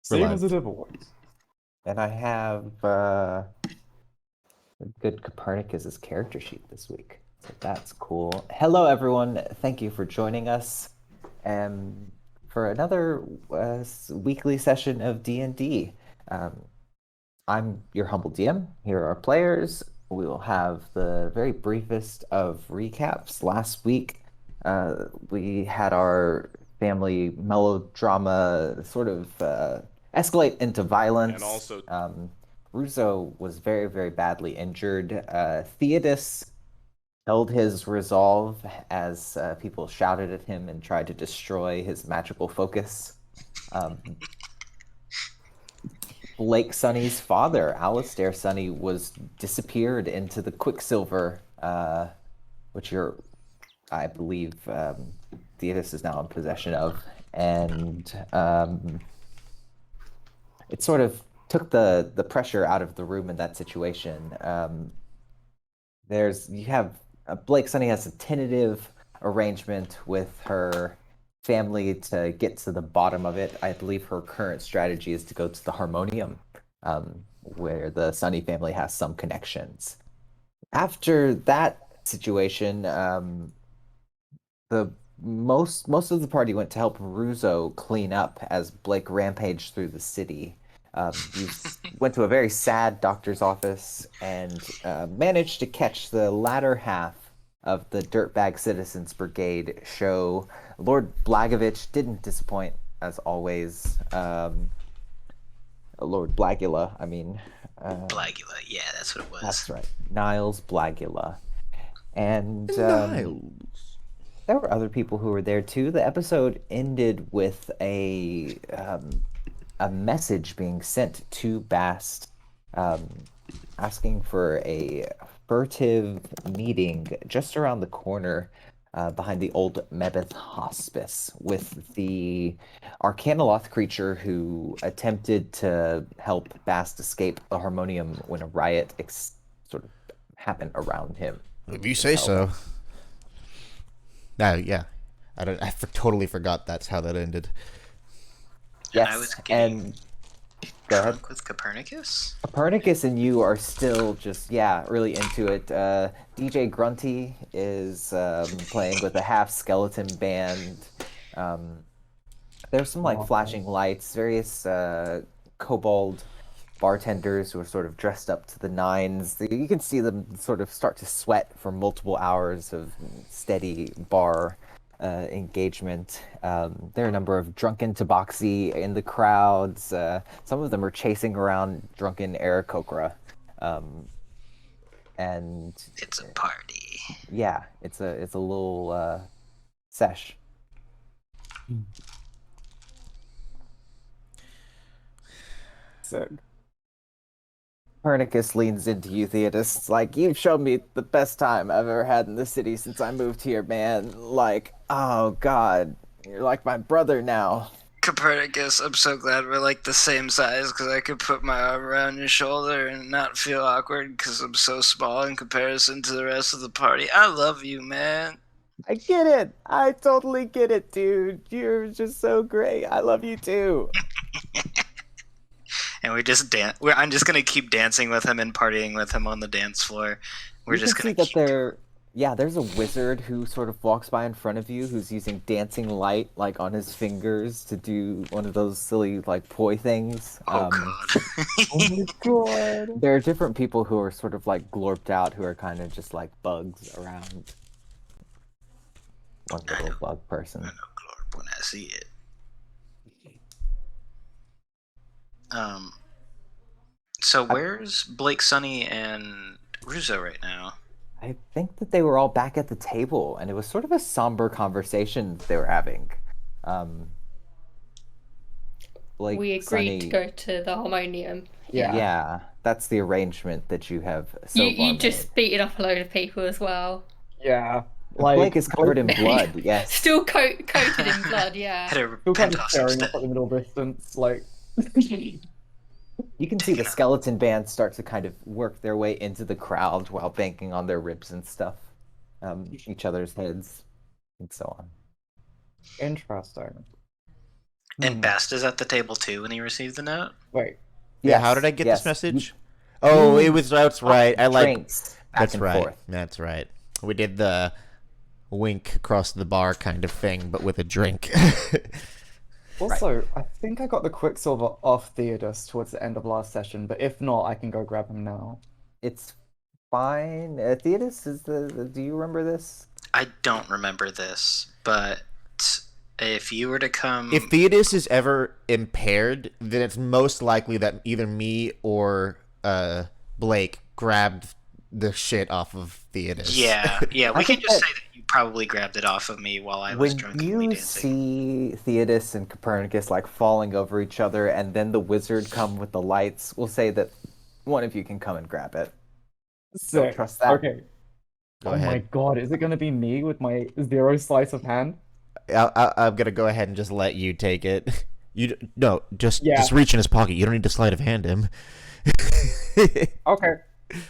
Same as it ever was. And I have a good Copernicus's character sheet this week. So that's cool. Hello, everyone. Thank you for joining us for another weekly session of D&D. Um, I'm your humble DM. Here are our players. We will have the very briefest of recaps. Last week, we had our family melodrama sort of escalate into violence. And also, Russo was very, very badly injured. Theodos held his resolve as people shouted at him and tried to destroy his magical focus. Um, Blake Sonny's father, Alistair Sonny, was disappeared into the Quicksilver, which I believe, Theodos is now in possession of, and it sort of took the pressure out of the room in that situation. Blake Sonny has a tentative arrangement with her family to get to the bottom of it. I believe her current strategy is to go to the Harmonium, where the Sonny family has some connections. After that situation, the most of the party went to help Russo clean up as Blake rampaged through the city. He went to a very sad doctor's office and managed to catch the latter half of the Dirtbag Citizens Brigade show. Lord Blagovich didn't disappoint, as always. Lord Blagula, I mean. Blagula, yeah, that's what it was. That's right. Niles Blagula. And Niles. there were other people who were there too. The episode ended with a message being sent to Bast, asking for a furtive meeting just around the corner behind the old Mebeth Hospice with the Arcanoloth creature who attempted to help Bast escape the Harmonium when a riot sort of happened around him. If you say so. Yeah. I totally forgot that's how that ended. Yes, I was getting and go ahead. drunk with Copernicus. Copernicus and you are still just, really into it. DJ Grunty is playing with a half skeleton band. There's some flashing lights, various kobold bartenders who are sort of dressed up to the nines. You can see them sort of start to sweat for multiple hours of steady bar engagement. There are a number of drunken tabaxi in the crowds. Some of them are chasing around drunken Aarakocra. And It's a party. yeah, it's a little sesh. So, Copernicus leans into you, Theodos. It's like, you've shown me the best time I've ever had in the city since I moved here, man. Like, oh god, you're like my brother now. Copernicus, I'm so glad we're like the same size because I could put my arm around your shoulder and not feel awkward because I'm so small in comparison to the rest of the party. I love you, man. I get it. I totally get it, dude. You're just so great. I love you too. And we just dance. I'm just gonna keep dancing with him and partying with him on the dance floor. We're You just can gonna see that keep. there's a wizard who sort of walks by in front of you who's using dancing light like on his fingers to do one of those silly like poi things. Oh god. oh my god. There are different people who are sort of like glorped out who are kind of just like bugs around. One I little know. bug person. I know Glorp when I see it. So where's Blake, Sonny, and Russo right now? I think that they were all back at the table, and it was sort of a somber conversation they were having. Like We agreed Sunny, to go to the Harmonium. yeah, that's the arrangement that you have so You far you made. just beaten up a load of people as well. Yeah. Blake is covered in blood. Yes, Still coated in blood, yeah. Had a Still kind of penthouse staring instead. up at the middle distance, like. you can see the skeleton band start to kind of work their way into the crowd while banking on their ribs and stuff, each other's heads, and so on. Interesting. And Bast is at the table too when he received the note. Wait. Yeah, how did I get this message? Oh, it was that's right. I like drinks back that's and right. forth. That's right. We did the wink across the bar kind of thing, but with a drink. Also, I think I got the Quicksilver off Theodus towards the end of last session, but if not, I can go grab him now. It's fine. Theodis is do you remember this? I don't remember this, but if you were to come, If Theodis is ever impaired, then it's most likely that either me or Blake grabbed the shit off of Theodis. yeah, I we can think just that- say that you probably grabbed it off of me while I was When drunkenly you dancing. see Theodis and Copernicus like falling over each other, and then the wizard come with the lights, we'll say that one of you can come and grab it. Don't Sick. trust that. Okay. Go Oh my ahead. god, is it gonna be me with my 0 sleight of hand? I'm gonna go ahead and just let you take it. Just Yeah. reach in his pocket. You don't need to sleight of hand him. Okay.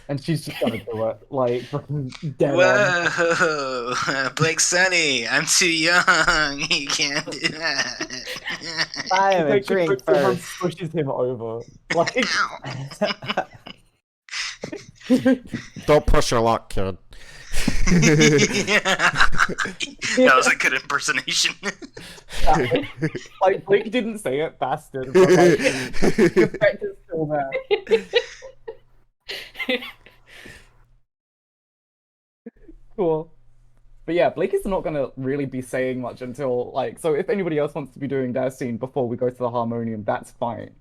And she's just gonna do it. Like, fucking dead on. Whoa, Blake Sunny, I'm too young. You can't do that. I She am a takes the drink Quicksilver and first. pushes him over. Like, Don't push your luck, kid. That was a good impersonation. like Blake didn't say it, bastard, but like, the effect is still there. Cool. But yeah, Blake is not gonna really be saying much until like. So if anybody else wants to be doing their scene before we go to the harmonium, that's fine.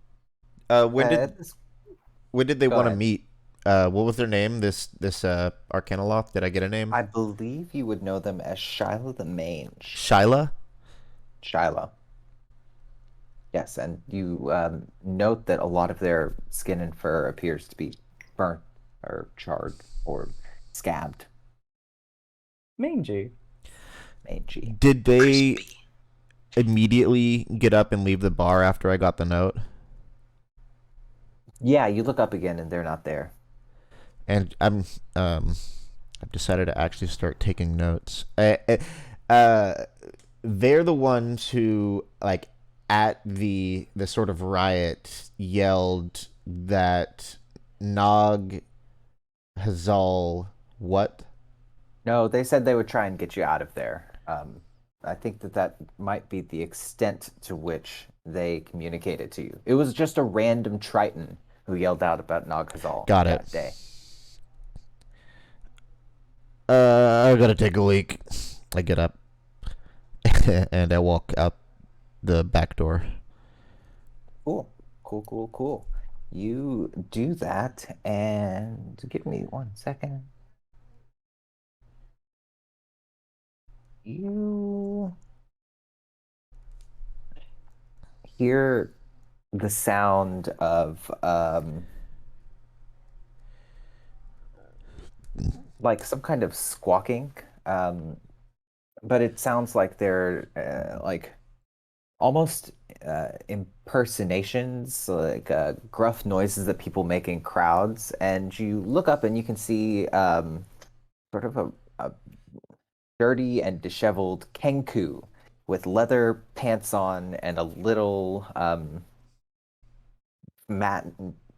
When did they Go want to ahead. meet? What was their name? This Arcanoloth? Did I get a name? I believe you would know them as Shyla the Mange. Shyla? Shyla. Yes, and you note that a lot of their skin and fur appears to be burnt or charred or scabbed. Mangy. Mangy. Did they Crispy. immediately get up and leave the bar after I got the note? Yeah, you look up again and they're not there. And I've decided to actually start taking notes. They're the ones who, like, at the sort of riot yelled that Nog Hazal what? No, they said they would try and get you out of there. I think that might be the extent to which they communicated to you. It was just a random Triton who yelled out about Nog Hazal Got that it. day. I gotta take a leak. I get up and I walk out the back door. Cool. You do that, and give me 1 second. You hear the sound of like some kind of squawking, but it sounds like they're like almost impersonations, like gruff noises that people make in crowds. And you look up and you can see sort of a dirty and disheveled Kenku with leather pants on and a little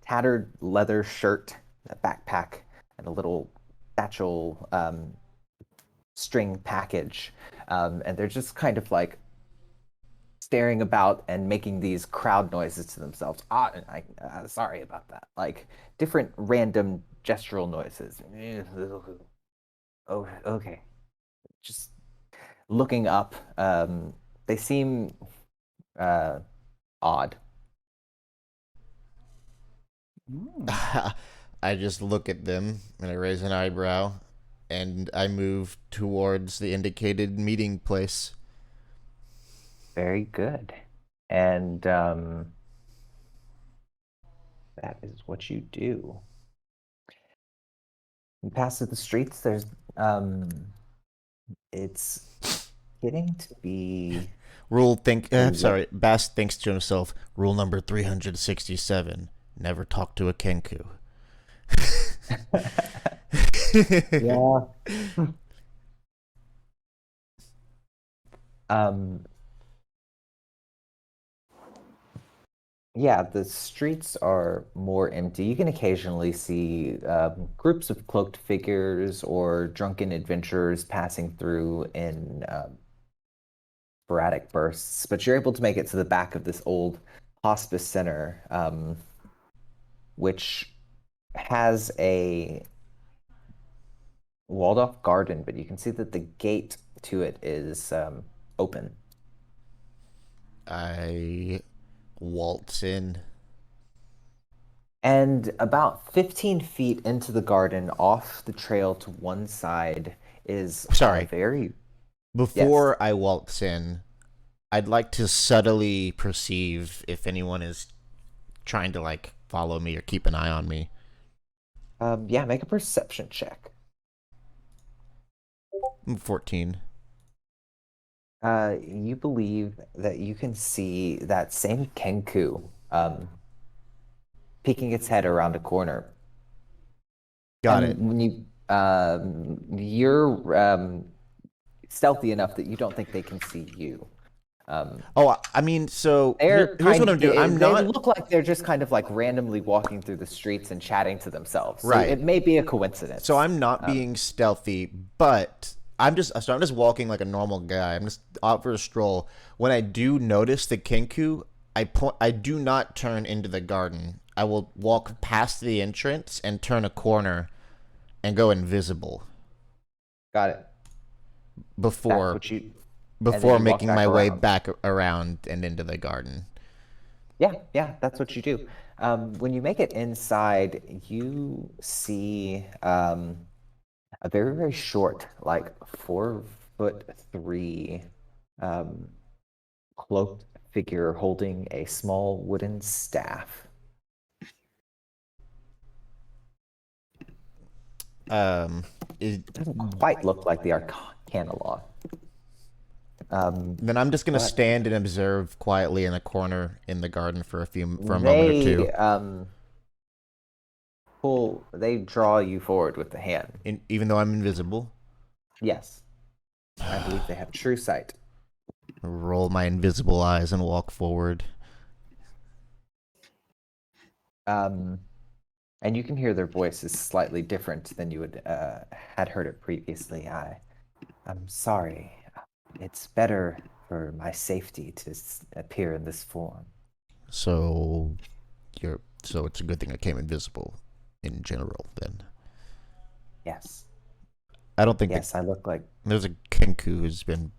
tattered leather shirt, a backpack, and a little satchel string package. And they're just kind of like staring about and making these crowd noises to themselves. Sorry about that. Like different random gestural noises. Oh, okay. Just looking up. They seem odd. I just look at them and I raise an eyebrow and I move towards the indicated meeting place. Very good. And that is what you do. You pass through the streets. There's it's getting to be Bast thinks to himself, rule number 367, never talk to a Kenku. Yeah. Yeah, the streets are more empty. You can occasionally see groups of cloaked figures or drunken adventurers passing through in sporadic bursts, but you're able to make it to the back of this old hospice center, which has a walled off garden, but you can see that the gate to it is open. I waltz in. And about 15 feet into the garden, off the trail to one side, is a Sorry. very. Yes. Before I waltz in, I'd like to subtly perceive if anyone is trying to like follow me or keep an eye on me. Yeah, make a perception check. 14. You believe that you can see that same Kenku peeking its head around a corner. Got And it. when you're stealthy enough that you don't think they can see you. Oh, I mean, so here's what I'm doing. I'm They not look like they're just kind of like randomly walking through the streets and chatting to themselves. So Right. it may be a coincidence. So I'm not being stealthy, but I'm just walking like a normal guy. I'm just out for a stroll. When I do notice the Kenku, I do not turn into the garden. I will walk past the entrance and turn a corner and go invisible Got it. That's before what you. before you walk making back my way around. back around and into the garden. Yeah, that's what you do. When you make it inside, you see a very, very short, like 4'3", cloaked figure holding a small wooden staff. It, Doesn't quite look like the Arcana Law. then I'm just gonna But stand and observe quietly in a corner in the garden for a moment or two. They draw you forward with the hand. Even though I'm invisible, Yes. I believe they have true sight. roll my invisible eyes and walk forward. And you can hear their voices slightly different than you had heard it previously. I'm sorry. It's better for my safety to appear in this form. So so it's a good thing I came invisible in general then. Yes. I don't think Yes, I look like. there's a Kenku who's been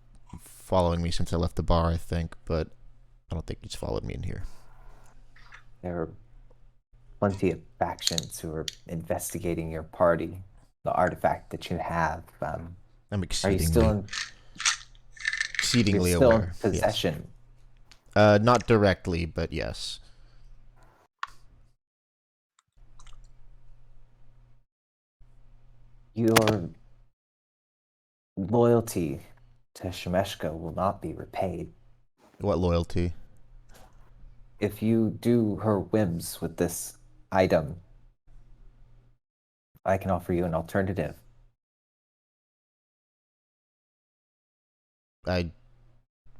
following me since I left the bar, I think, but I don't think he's followed me in here. There are plenty of factions who are investigating your party, the artifact that you have. I'm Are you still in? exceedingly You're still in aware. possession. Yes. Not directly, but yes. Your loyalty to Shemeshka will not be repaid. What loyalty? If you do her whims with this item, I can offer you an alternative. I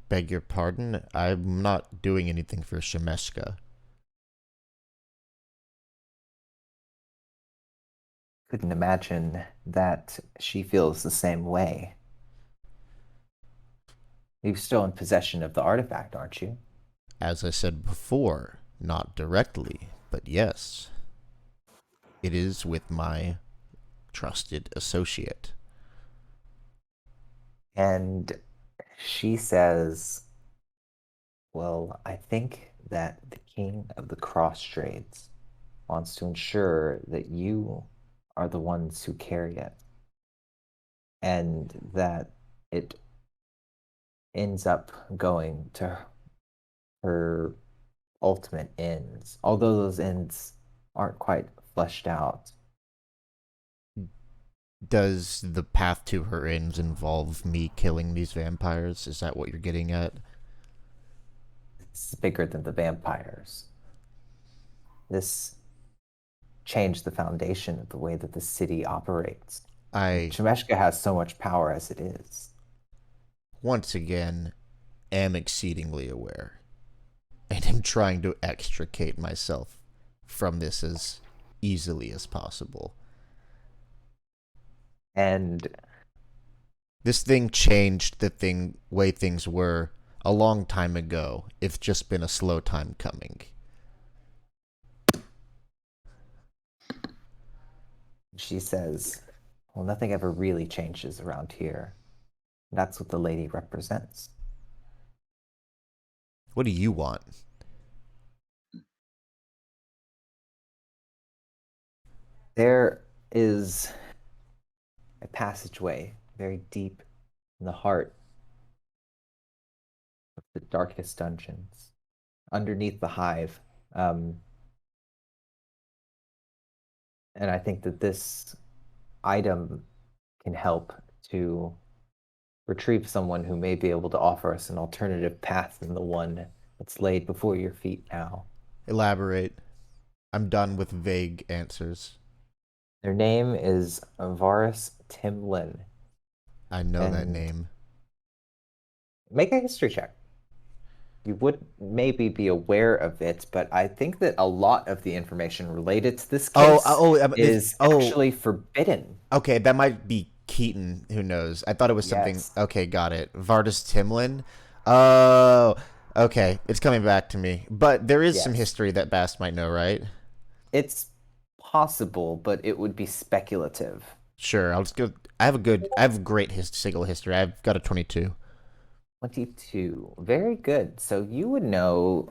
beg your pardon. I'm not doing anything for Shemeska. Couldn't imagine that she feels the same way. You're still in possession of the artifact, aren't you? As I said before, not directly, but yes. It is with my trusted associate. And she says, well, I think that the King of the Cross Trades wants to ensure that you are the ones who carry it, and that it ends up going to her ultimate ends, although those ends aren't quite fleshed out. Does the path to her ends involve me killing these vampires? Is that what you're getting at? It's bigger than the vampires. This changed the foundation of the way that the city operates. Shemeshka has so much power as it is. Once again, am exceedingly aware. and am trying to extricate myself from this as easily as possible. And This thing changed the way things were a long time ago. It's just been a slow time coming. she says, well, nothing ever really changes around here. That's what the lady represents. What do you want? There is a passageway very deep in the heart of the darkest dungeons, underneath the hive. And I think that this item can help to retrieve someone who may be able to offer us an alternative path than the one that's laid before your feet now. Elaborate. I'm done with vague answers. Their name is Varus Timlin. I know that And name. make a history check. You would maybe be aware of it, but I think that a lot of the information related to this case is actually forbidden. Okay, that might be Keaton. Who knows? I thought it was something. Yes. Okay, got it. Vardis Timlin. Oh, okay. It's coming back to me. But there is some Yes. history that Bast might know, right? It's possible, but it would be speculative. Sure. I'll just go. I have great Sigil history. I've got a 22. 22. Very good. So you would know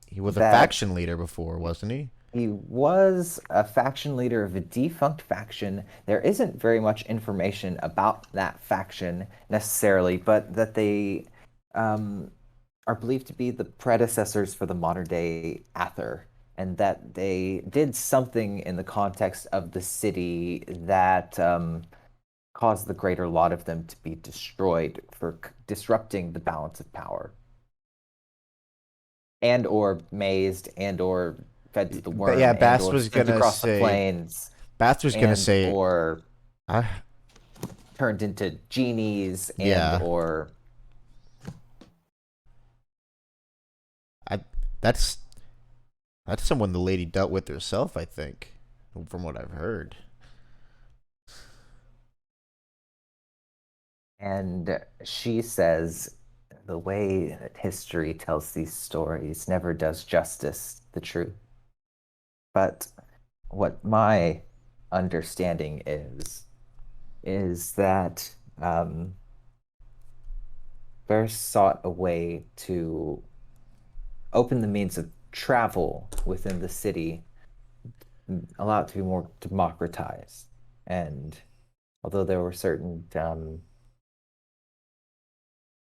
He was a that faction leader before, wasn't he? he was a faction leader of a defunct faction. There isn't very much information about that faction necessarily, but that they are believed to be the predecessors for the modern day Aether, and that they did something in the context of the city that caused the greater lot of them to be destroyed for disrupting the balance of power, and or mazed, and or fed to the worm, But yeah, and Bast or was sent gonna across the say. plains, Bast was gonna and say. or I, turned into genies, and Yeah. or I. That's someone the lady dealt with herself, I think, from what I've heard. and she says the way that history tells these stories never does justice to the truth. But what my understanding is that Varys sought a way to open the means of travel within the city, allow it to be more democratized. And although there were certain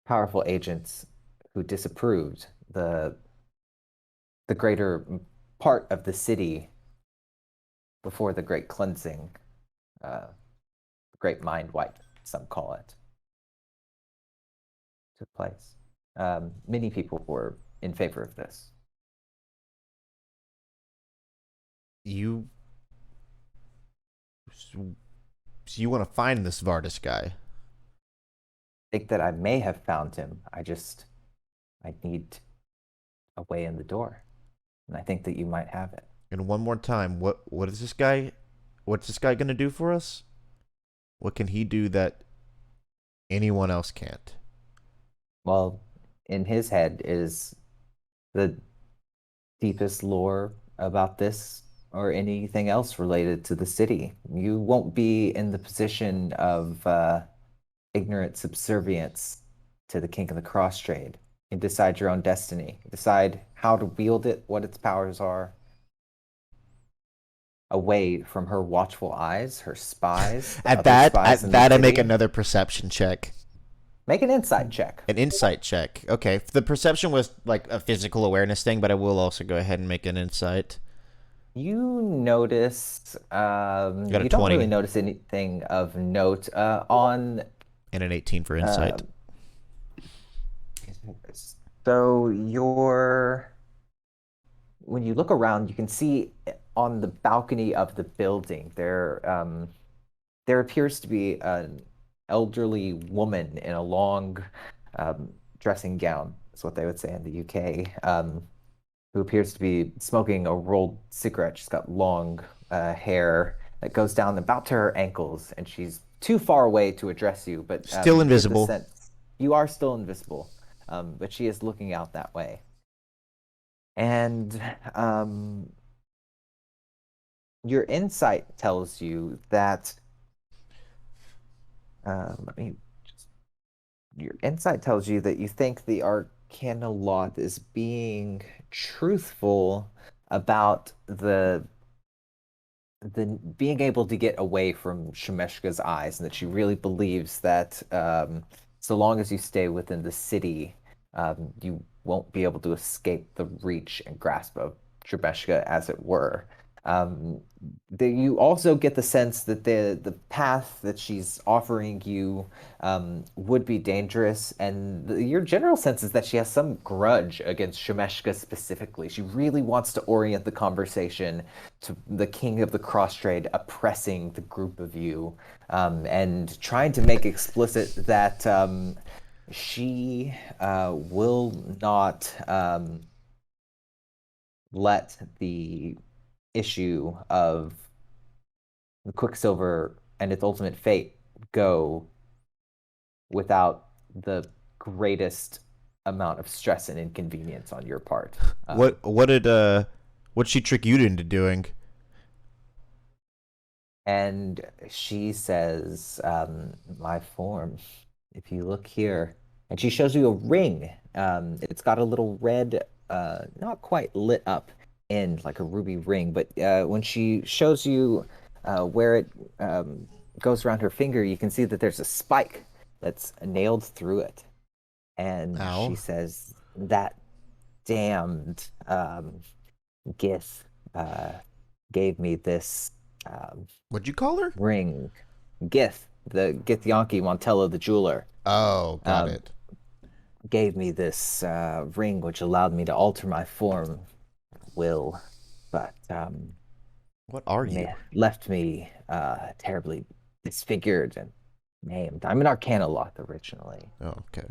powerful agents who disapproved, the greater part of the city before the Great Cleansing, Great Mind Wipe, some call it, took place. Many people were in favor of this. You. So you want to find this Vardis guy? I think that I may have found him. I need a way in the door, and I think that you might have it. And one more time, what is this guy? What's this guy gonna do for us? What can he do that anyone else can't? Well, in his head is the deepest lore about this or anything else related to the city. You won't be in the position of ignorant subservience to the King of the Cross Trade. You decide your own destiny. Decide how to wield it, what its powers are. Away from her watchful eyes, her spies. At that, I make city. another perception check. Make an insight check. An insight check. Okay, the perception was like a physical awareness thing, but I will also go ahead and make an insight. You notice, Got a you don't 20. really notice anything of note on. And an 18 for insight. So when you look around, you can see on the balcony of the building there appears to be an elderly woman in a long dressing gown, That's what they would say in the UK. Who appears to be smoking a rolled cigarette. She's got long hair that goes down about to her ankles, and she's too far away to address you. But Still you get the invisible. sense you are still invisible, but she is looking out that way. And your insight tells you that. Let me just. Your insight tells you that you think the Arcanoloth is being truthful about the being able to get away from Shemeshka's eyes, and that she really believes that so long as you stay within the city, you won't be able to escape the reach and grasp of Shemeshka, as it were. Um, you also get the sense that the path that she's offering you would be dangerous, and your general sense is that she has some grudge against Shemeshka specifically. She really wants to orient the conversation to the king of the cross trade oppressing the group of you, and trying to make explicit that she will not let the issue of the Quicksilver and its ultimate fate go without the greatest amount of stress and inconvenience on your part. What she trick you into doing? And she says, my form, if you look here, and she shows you a ring. It's got a little red, not quite lit up end like a ruby ring, but when she shows you where it goes around her finger, you can see that there's a spike that's nailed through it. And she Ow. says, that damned Gith gave me this What'd you call her? ring. Gith, the Githyanki Montella the jeweler, Oh, got um, it. gave me this ring, which allowed me to alter my form, will, but What are you? left me terribly disfigured and maimed. I'm an Arcanoloth originally. Oh, okay.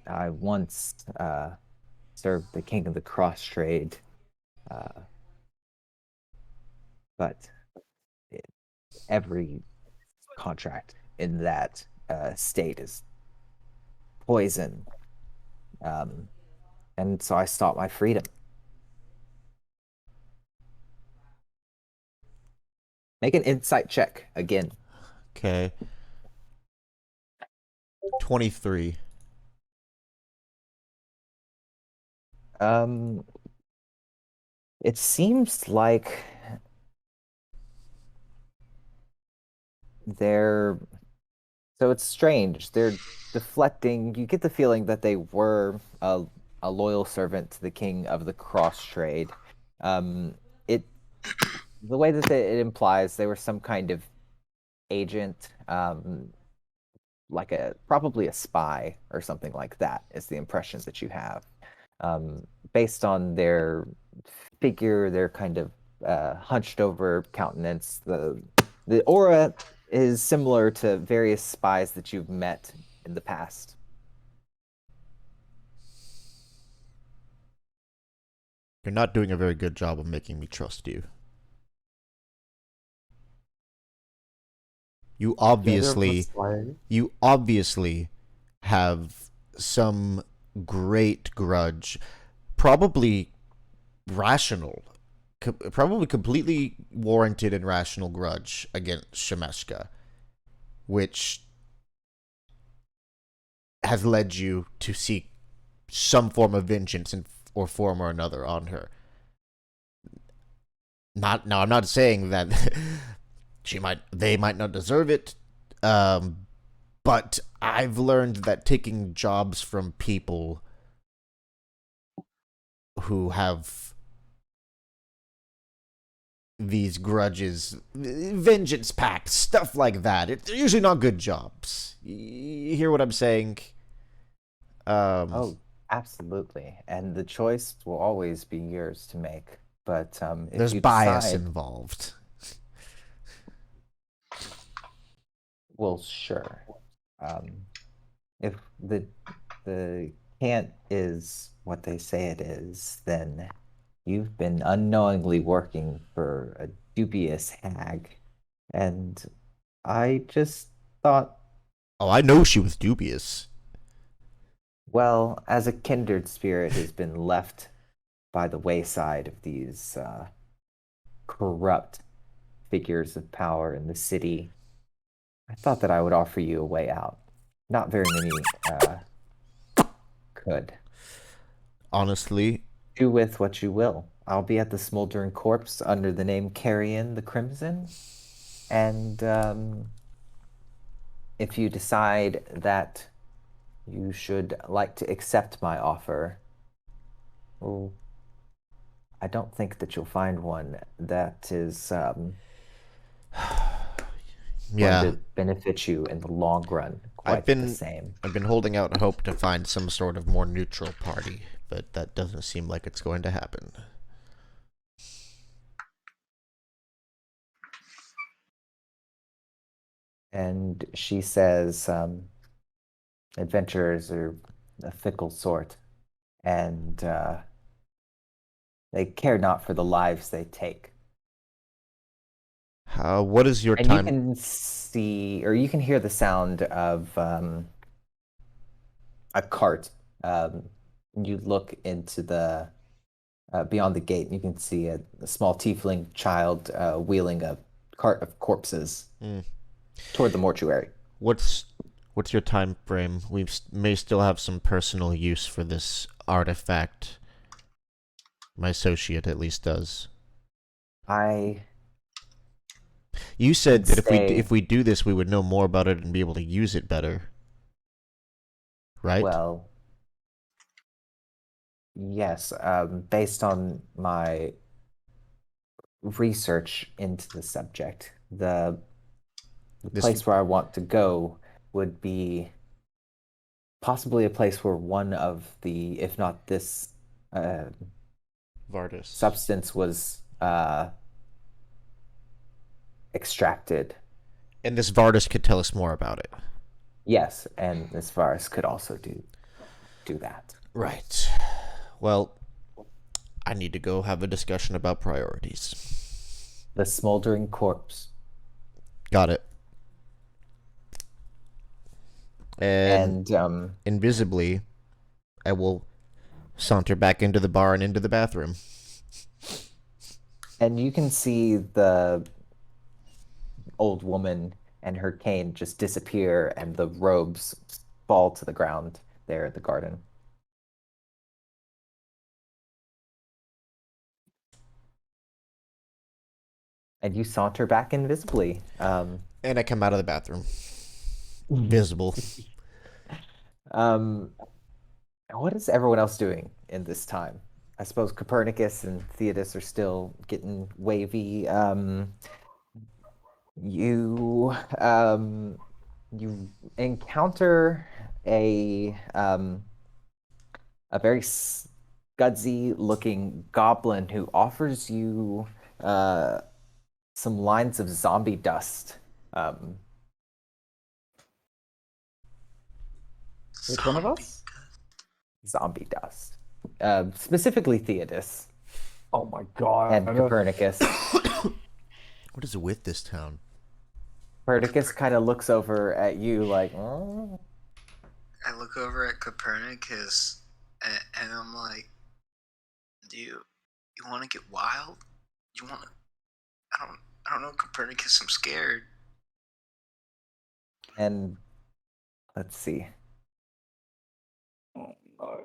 I once served the king of the cross trade, but every contract in that state is poison. And so I sought my freedom. Make an insight check again. Okay. 23. It seems like they're so it's strange. They're deflecting. You get the feeling that they were a loyal servant to the king of the cross trade. It the way that it implies they were some kind of agent, like probably a spy or something like that, is the impression that you have, based on their figure, their kind of hunched over countenance. The aura is similar to various spies that you've met in the past. You're not doing a very good job of making me trust you. You obviously have some great grudge, probably rational, probably completely warranted and rational grudge against Shemeshka, which has led you to seek some form of vengeance or form or another on her. I'm not saying that they might not deserve it, but I've learned that taking jobs from people who have these grudges, vengeance pacts, stuff like that, it's usually not good jobs. You hear what I'm saying? Oh, absolutely. And the choice will always be yours to make. But if There's you bias decide, involved. well, sure. Um, if the can't is what they say it is, then you've been unknowingly working for a dubious hag. And I just thought, Oh, I know she was dubious. well, as a kindred spirit has been left by the wayside of these corrupt figures of power in the city, I thought that I would offer you a way out. Not very many could. Honestly, Do with what you will. I'll be at the Smoldering Corpse under the name Carrion the Crimson. And if you decide that you should like to accept my offer, well, I don't think that you'll find one that is going yeah. to benefit you in the long run I've quite the been same. I've been holding out hope to find some sort of more neutral party, but that doesn't seem like it's going to happen. And she says, adventurers are a fickle sort, and they care not for the lives they take. What is your And you time? can see, or you can hear the sound of a cart. You look into the beyond the gate, and you can see a small tiefling child wheeling a cart of corpses Mm. toward the mortuary. What's what's your time frame? May still have some personal use for this artifact. My associate at least does. I You said would that say, if we do this, we would know more about it and be able to use it better, right? well, yes, based on my research into the subject, the This place where I want to go would be possibly a place where one of the, if not this, uh, Vardis. substance was extracted. And this Vardis could tell us more about it. Yes, and this virus could also do that. Right. Well, I need to go have a discussion about priorities. The smoldering corpse. Got it. And And invisibly, I will saunter back into the bar and into the bathroom. and you can see the old woman and her cane just disappear and the robes fall to the ground there in the garden. And you saunter back invisibly. And I come out of the bathroom. Visible. Um, what is everyone else doing in this time? I suppose Copernicus and Theodis are still getting wavy. You encounter a very scudsy looking goblin who offers you some lines of zombie dust. Um, Which one of us? Zombie dust. Specifically Theodis Oh my god. and Copernicus. What is with this town? Copernicus kind of looks over at you like, oh. I look over at Copernicus and I'm like, "Do you want to get wild? You want to? I don't know, Copernicus. I'm scared." And let's see. Oh no.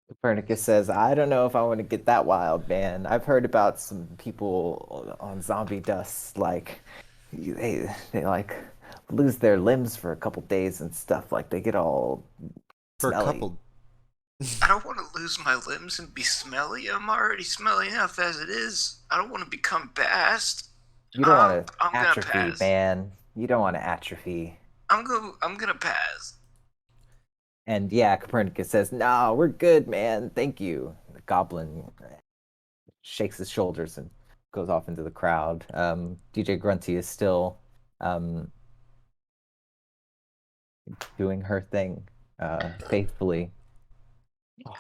Copernicus says, I don't know if I want to get that wild, man. I've heard about some people on zombie dust, like they like lose their limbs for a couple days and stuff. Like they get all For smelly. a couple. I don't want to lose my limbs and be smelly. I'm already smelly enough as it is. I don't want to become Bast. You don't want to I'm gonna atrophy, pass. man. You don't want to atrophy. I'm gonna pass. And yeah, Copernicus says, no, we're good, man. Thank you. The goblin shakes his shoulders and goes off into the crowd. DJ Grunty is still doing her thing faithfully. Oh,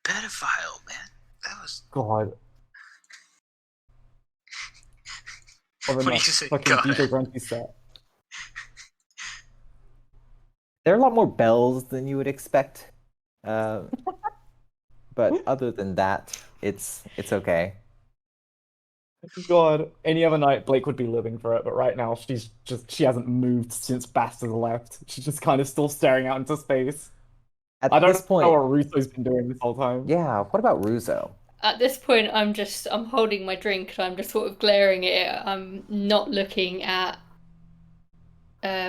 Pedophile, man. That was. God. Or What in do you that say? fucking God. DJ Grunty set. There are a lot more bells than you would expect. Uh, but other than that, it's okay. God, any other night Blake would be living for it, but right now she hasn't moved since Bast has left. She's just kind of still staring out into space. I At don't this know point, what Russo's been doing this whole time. yeah, what about Russo? At this point, I'm holding my drink and I'm just sort of glaring at it. I'm not looking at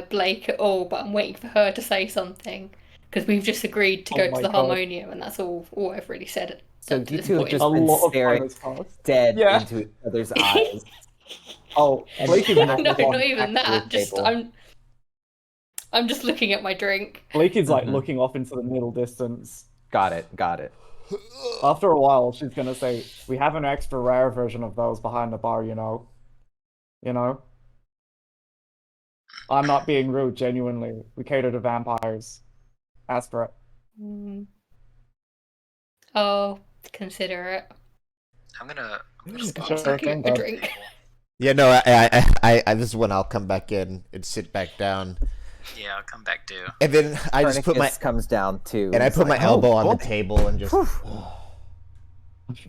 Blake at all, but I'm waiting for her to say something because we've just agreed to Oh go to my the God. harmonium, and that's all I've really said So up to you this two have point. A just been lot of time staring has passed. dead Yeah. into each other's eyes. Oh, And Blake is not No, not looking even back to the that. Just table. I'm just looking at my drink. Blake is like Mhm. looking off into the middle distance. Got it, got it. After a while, she's gonna say, "We have an extra rare version of those behind the bar, you know." You know? I'm not being rude, genuinely. We cater to vampires. Ask for it. Mm. I'll consider it. I'm just I'm go just Sure back looking thing, at my bud. drink. Yeah, no, this is when I'll come back in and sit back down, Yeah, I'll come back too. and then I just put my Copernicus comes down too. and I He's put my like, elbow "Oh, on the God, table and just.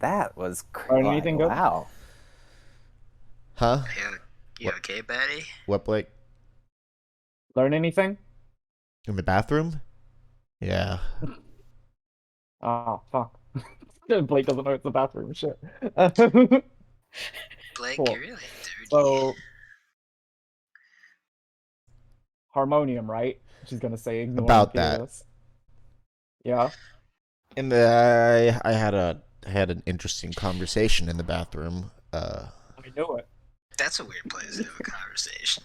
that was Learn like, anything good? wow." Huh? You What? okay, Betty? What, Blake? Learn anything? In the bathroom? Yeah. Oh, fuck. Blake doesn't know it's the bathroom. Shit. Blake, Cool. you're really dirty. So, harmonium, right? She's gonna say, ignoring About that. Fearless. Yeah. And I had an interesting conversation in the bathroom. I knew it. That's a weird place to have a conversation.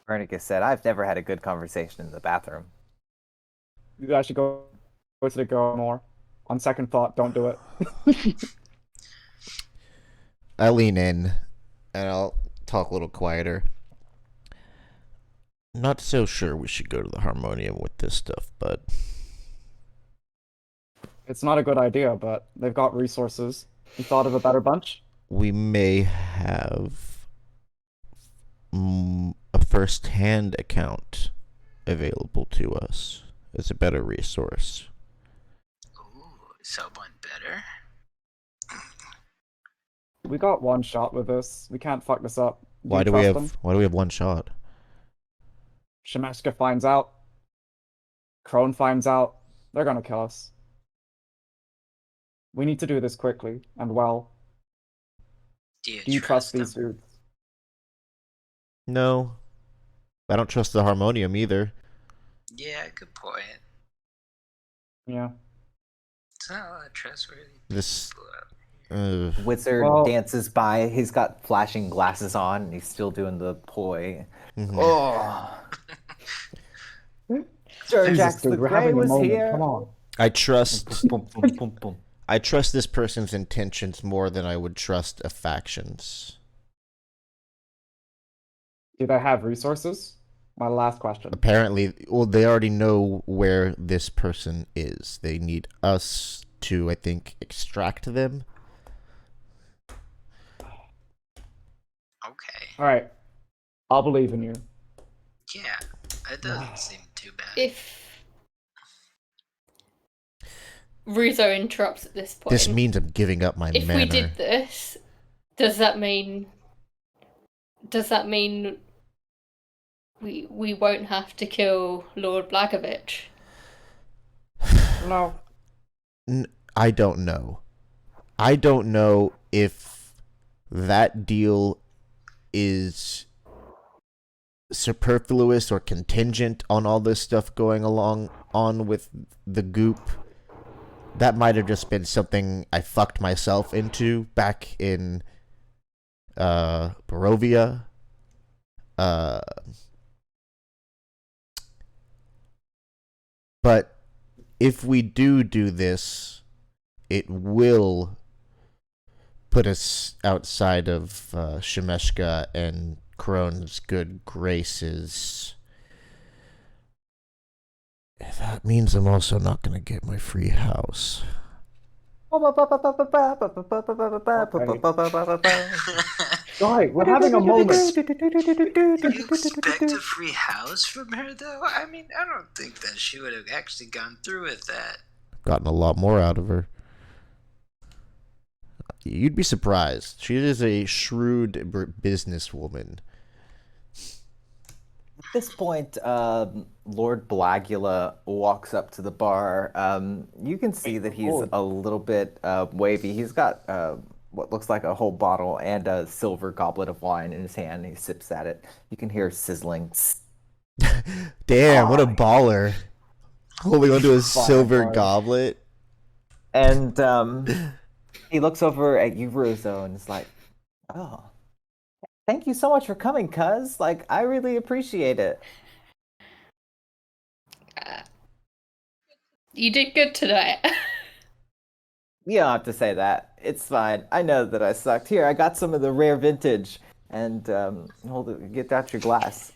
Copernicus said, "I've never had a good conversation in the bathroom." You guys should go to the girl more. On second thought, don't do it. I lean in, and I'll talk a little quieter. Not so sure we should go to the harmonium with this stuff, but It's not a good idea, but they've got resources. You thought of a better bunch? we may have a first-hand account available to us as a better resource. Ooh, someone better? We got one shot with this. We can't fuck this up. Why do we have one shot? Shemeshka finds out. Crone finds out. They're gonna kill us. We need to do this quickly and well. Do Do you trust them? these dudes? No. I don't trust the harmonium either. Yeah, good point. Yeah. It's not a lot of trustworthy This people out Wizard Well- dances by. He's got flashing glasses on, and he's still doing the poi. mhm. Oh, Sir Jesus, Jax the dude, we're Grey having a was moment. here. Come on. I trust Boom, boom, boom, boom. I trust this person's intentions more than I would trust a faction's. Do they have resources? My last question. Apparently, well, they already know where this person is. They need us to, I think, extract them. Okay. Alright. I'll believe in you. Yeah, it doesn't seem too bad. If Russo interrupts at this point, This means I'm giving up my if manor. we did this, does that mean we won't have to kill Lord Blagovich? No. I don't know. I don't know if that deal is superfluous or contingent on all this stuff going along on with the goop. That might have just been something I fucked myself into back in Barovia. But if we do this, it will put us outside of Shemeshka and Crone's good graces. That means I'm also not gonna get my free house. Guy, we're having a moment. Do you expect a free house from her, though? I mean, I don't think that she would have actually gone through with that. Gotten a lot more out of her. You'd be surprised. She is a shrewd businesswoman. At this point, Lord Blagula walks up to the bar. You can see that he's Lord. a little bit wavy. He's got what looks like a whole bottle and a silver goblet of wine in his hand. He sips at it. You can hear sizzling. Damn, what a baller. Holding onto a silver Fire. goblet. And he looks over at you, Ruzo, and is like, "Oh, thank you so much for coming, cuz. Like, I really appreciate it." You did good tonight. You don't have to say that. It's fine. I know that I sucked. Here, I got some of the rare vintage. And hold it, get out your glass.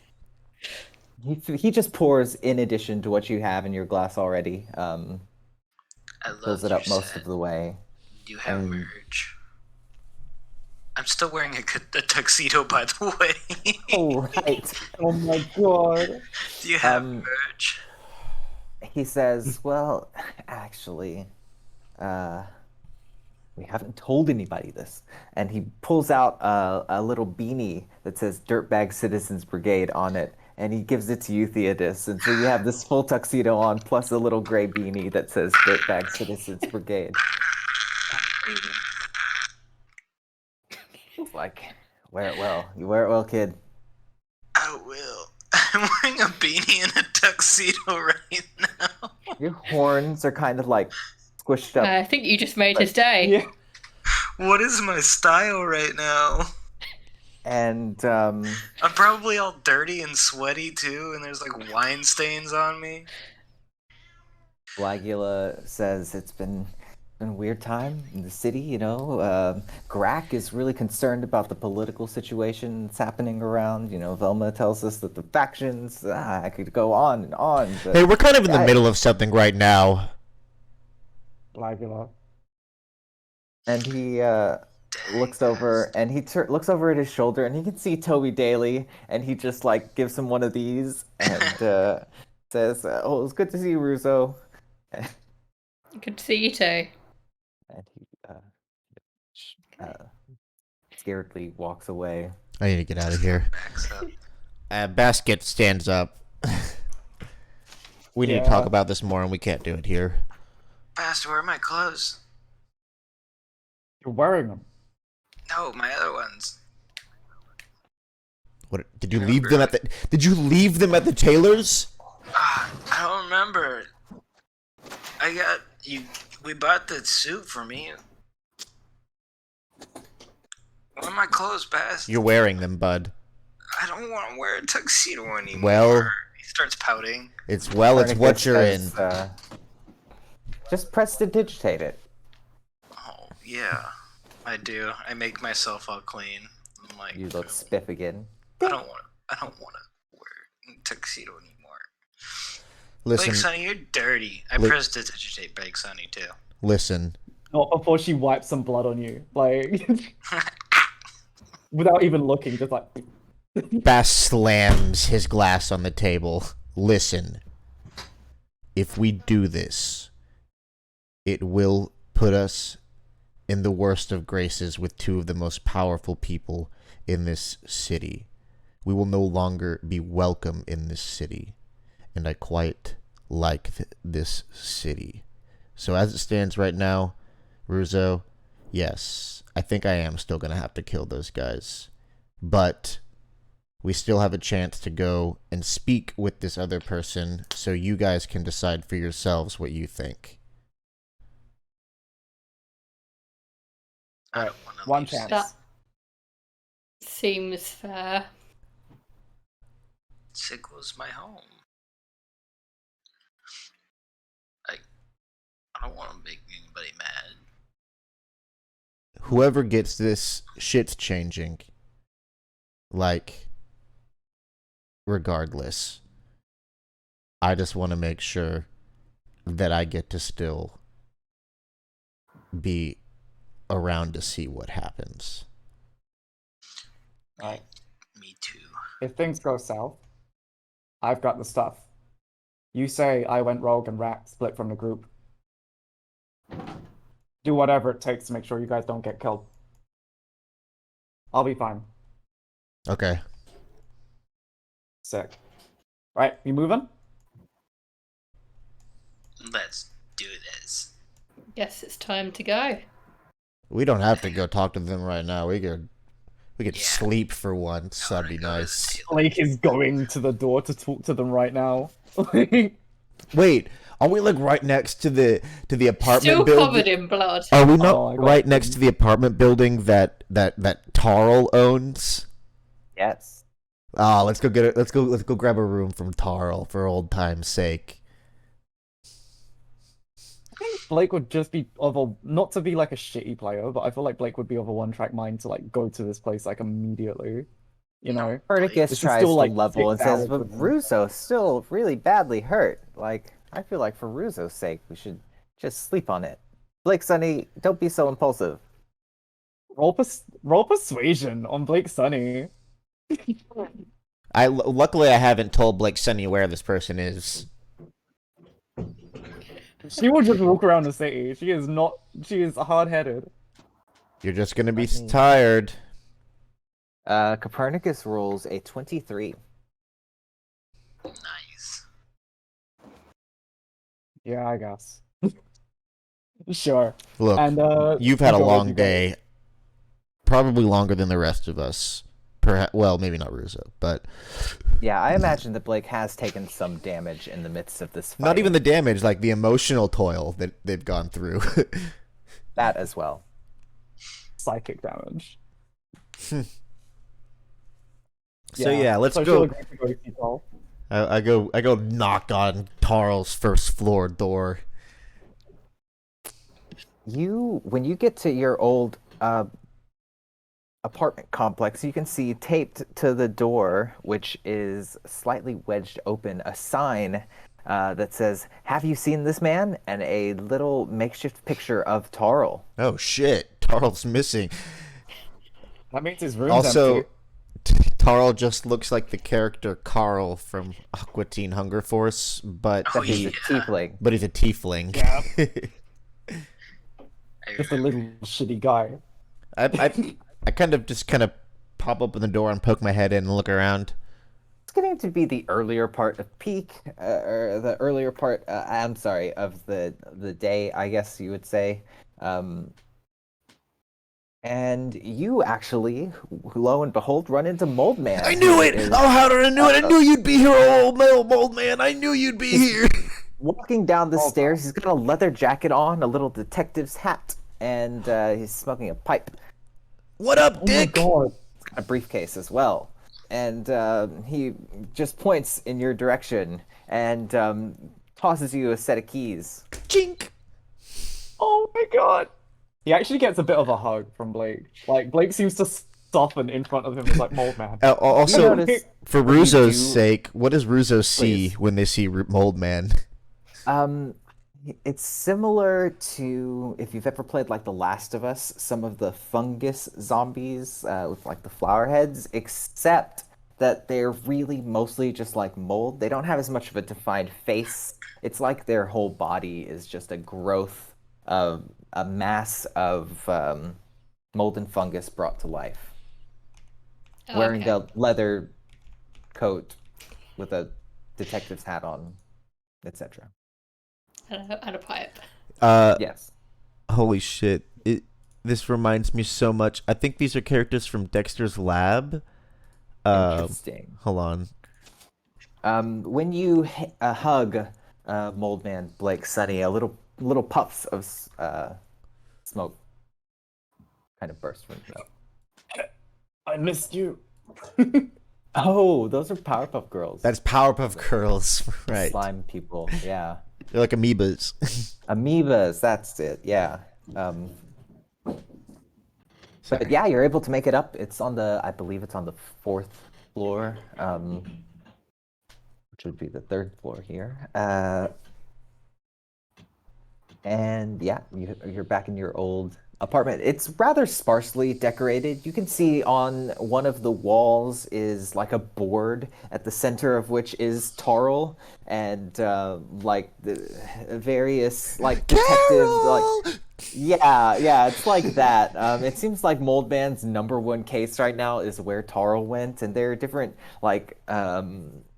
He just pours in addition to what you have in your glass already. I Fills love it your up most set. of the way. Do you have and- merch? I'm still wearing a tuxedo, by the way. Oh, right. Oh my god. Do you have Um, merch? He says, well, actually, we haven't told anybody this. And he pulls out a little beanie that says Dirtbag Citizens Brigade on it. And he gives it to you, Theodis. And so you have this full tuxedo on, plus a little gray beanie that says Dirtbag Citizens Brigade. It's like, wear it well. You wear it well, kid. I will. I'm wearing a beanie and a tuxedo right now. Your horns are kind of like squished up. I think you just made his day. Yeah. What is my style right now? And I'm probably all dirty and sweaty too, and there's like wine stains on me. Blagula says it's been a weird time in the city, you know. Grack is really concerned about the political situation that's happening around. You know, Velma tells us that the factions, I could go on and on. But Hey, we're kind of in the middle of something right now. Blagula. And he looks over and he looks over at his shoulder and he can see Toby Daly and he just like gives him one of these and says, "Oh, it's good to see you, Russo." Good to see you too. And he scaredly walks away. I need to get out of here. Backs up. Basket stands up. We need to Yeah. talk about this more, and we can't do it here. Bastard, where are my clothes? You're wearing them. No, my other ones. What did you leave them at the? Did you leave them at the tailor's? I don't remember. I got you. We bought the suit for me. Where are my clothes, Bast? You're wearing them, bud. I don't want to wear a tuxedo anymore. Well- He starts pouting. It's what Copernicus you're in. says, just press to digitate it. Oh yeah, I do. I make myself all clean. I'm like, You look spiff again. I don't want to wear a tuxedo anymore. Listen, Big Sonny, you're dirty. I pressed to digitate Big Sonny too. listen. Not before she wipes some blood on you. Like, without even looking, just like. Bass slams his glass on the table. Listen. If we do this, it will put us in the worst of graces with two of the most powerful people in this city. We will no longer be welcome in this city. And I quite like this city. So as it stands right now, Ruzo, yes, I think I am still going to have to kill those guys. But we still have a chance to go and speak with this other person so you guys can decide for yourselves what you think. I don't want to One leave. chance. That seems fair. Sigil's my home. I don't want to make anybody mad. Whoever gets this, shit's changing. Like, regardless. I just want to make sure that I get to still be around to see what happens. Right. Me too. If things go south, I've got the stuff. You say I went rogue and Rat split from the group. Do whatever it takes to make sure you guys don't get killed. I'll be fine. Okay. Sick. Right, you moving? Let's do this. Guess it's time to go. We don't have to go talk to them right now. We could Yeah. sleep for once. I That'd be wanna go to the nice. tail. Blake is going to the door to talk to them right now. Wait, are we like right next to the apartment Still building? covered in blood. Are we not Oh, I got right you. next to the apartment building that Tarl owns? Yes. Ah, let's go get it. Let's go grab a room from Tarl for old time's sake. I think Blake would just be of a not to be like a shitty player, but I feel like Blake would be of a one-track mind to like go to this place like immediately. You know? Copernicus This is tries still, to like, level 6 and says, hours but with him. Ruzo's still really badly hurt. Like, I feel like for Ruzo's sake, we should just sleep on it. Blake, Sonny, don't be so impulsive. Roll persuasion on Blake Sunny. Luckily I haven't told Blake Sunny where this person is. She will just walk around the city. She is not. She is hard-headed. You're just gonna be Let me- tired. Copernicus rolls a 23. Nice. Yeah, I guess. Sure. Look, And you've had a go as long you go. day, probably longer than the rest of us. Perhaps, well, maybe not Russo, but Yeah, I imagine that Blake has taken some damage in the midst of this fight. not even the damage, like the emotional toil that they've gone through. That as well. Psychic damage. So yeah, let's so go. she'll agree to go see Paul. I go knock on Tarl's first floor door. When you get to your old apartment complex, you can see taped to the door, which is slightly wedged open, a sign that says, "Have you seen this man?" and a little makeshift picture of Tarl. Oh shit, Tarl's missing. That means his room's Also, empty. Tarl just looks like the character Carl from Aqua Teen Hunger Force, but Oh, Except he's a yeah. tiefling. but he's a tiefling. Yeah. I Just a remember. little shitty guy. I kind of pop open the door and poke my head in and look around. It's getting to be the earlier part of peak, or the earlier part. I'm sorry, of the day, I guess you would say. And you actually, lo and behold, run into Mold Man. I knew who it! is Oh, how did I know it? I knew you'd be here, old mold man. I knew you'd be here. walking down the Oh, stairs. He's got a leather jacket on, a little detective's hat, and he's smoking a pipe. What up, Oh my Dick? god. He's got a briefcase as well. And he just points in your direction and tosses you a set of keys. Chink. Oh my god. He actually gets a bit of a hug from Blake. Like, Blake seems to soften in front of him. He's like, Mold Man. Also, You notice for when you Ruzo's do- sake, what does Ruzo see Please. when they see Mold Man? It's similar to if you've ever played like The Last of Us, some of the fungus zombies with like the flower heads, except that they're really mostly just like mold. They don't have as much of a defined face. It's like their whole body is just a growth of a mass of mold and fungus brought to life. Wearing Okay. the leather coat with a detective's hat on, etc. And a pipe. Yes. Holy shit! This reminds me so much. I think these are characters from Dexter's Lab. Interesting. Hold on. When you hug Moldman Blake Sunny, a little puffs of smoke kind of burst from his mouth. I missed you. Oh, those are Powerpuff Girls. That's Powerpuff Girls, right? Slime people. Yeah. They're like amoebas. Amoebas. That's it. Yeah. But yeah, you're able to make it up. It's on I believe it's on the 4th floor. which would be the third floor here. And yeah, you're back in your old apartment. It's rather sparsely decorated. You can see on one of the walls is like a board at the center of which is Tarl and like the various like detective like Carol! yeah, it's like that. It seems like Moldman's number one case right now is where Tarl went, and there are different like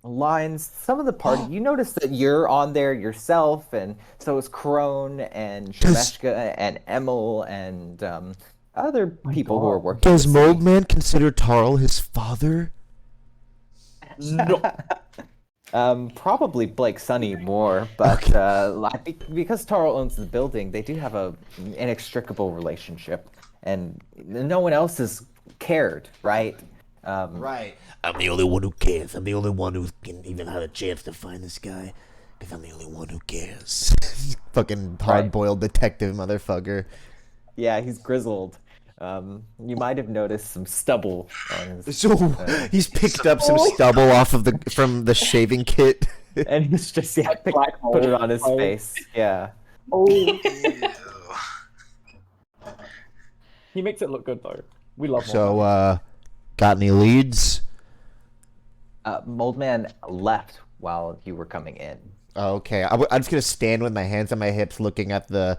lines. Some of the party, you notice that you're on there yourself, and so is Crone and Does Shemeshka and Emil and other My people who are God. working does the city. Moldman consider Tarl his father? No. Probably Blake Sunny more, but because Taro owns the building, they do have a inextricable relationship, and no one else has cared, right? Right. I'm the only one who cares. I'm the only one who can even have a chance to find this guy. Because I'm the only one who cares. Fucking Right. hard-boiled detective motherfucker. Yeah, he's grizzled. You might have noticed some stubble on his, So he's picked up some stubble off of from the shaving kit. and he's just Like black put it mold. on his Oh. face. Yeah. Oh, Ew. he makes it look good though. We love So, Moldman. got any leads? Moldman left while you were coming in. Okay, I'm just gonna stand with my hands on my hips, looking at the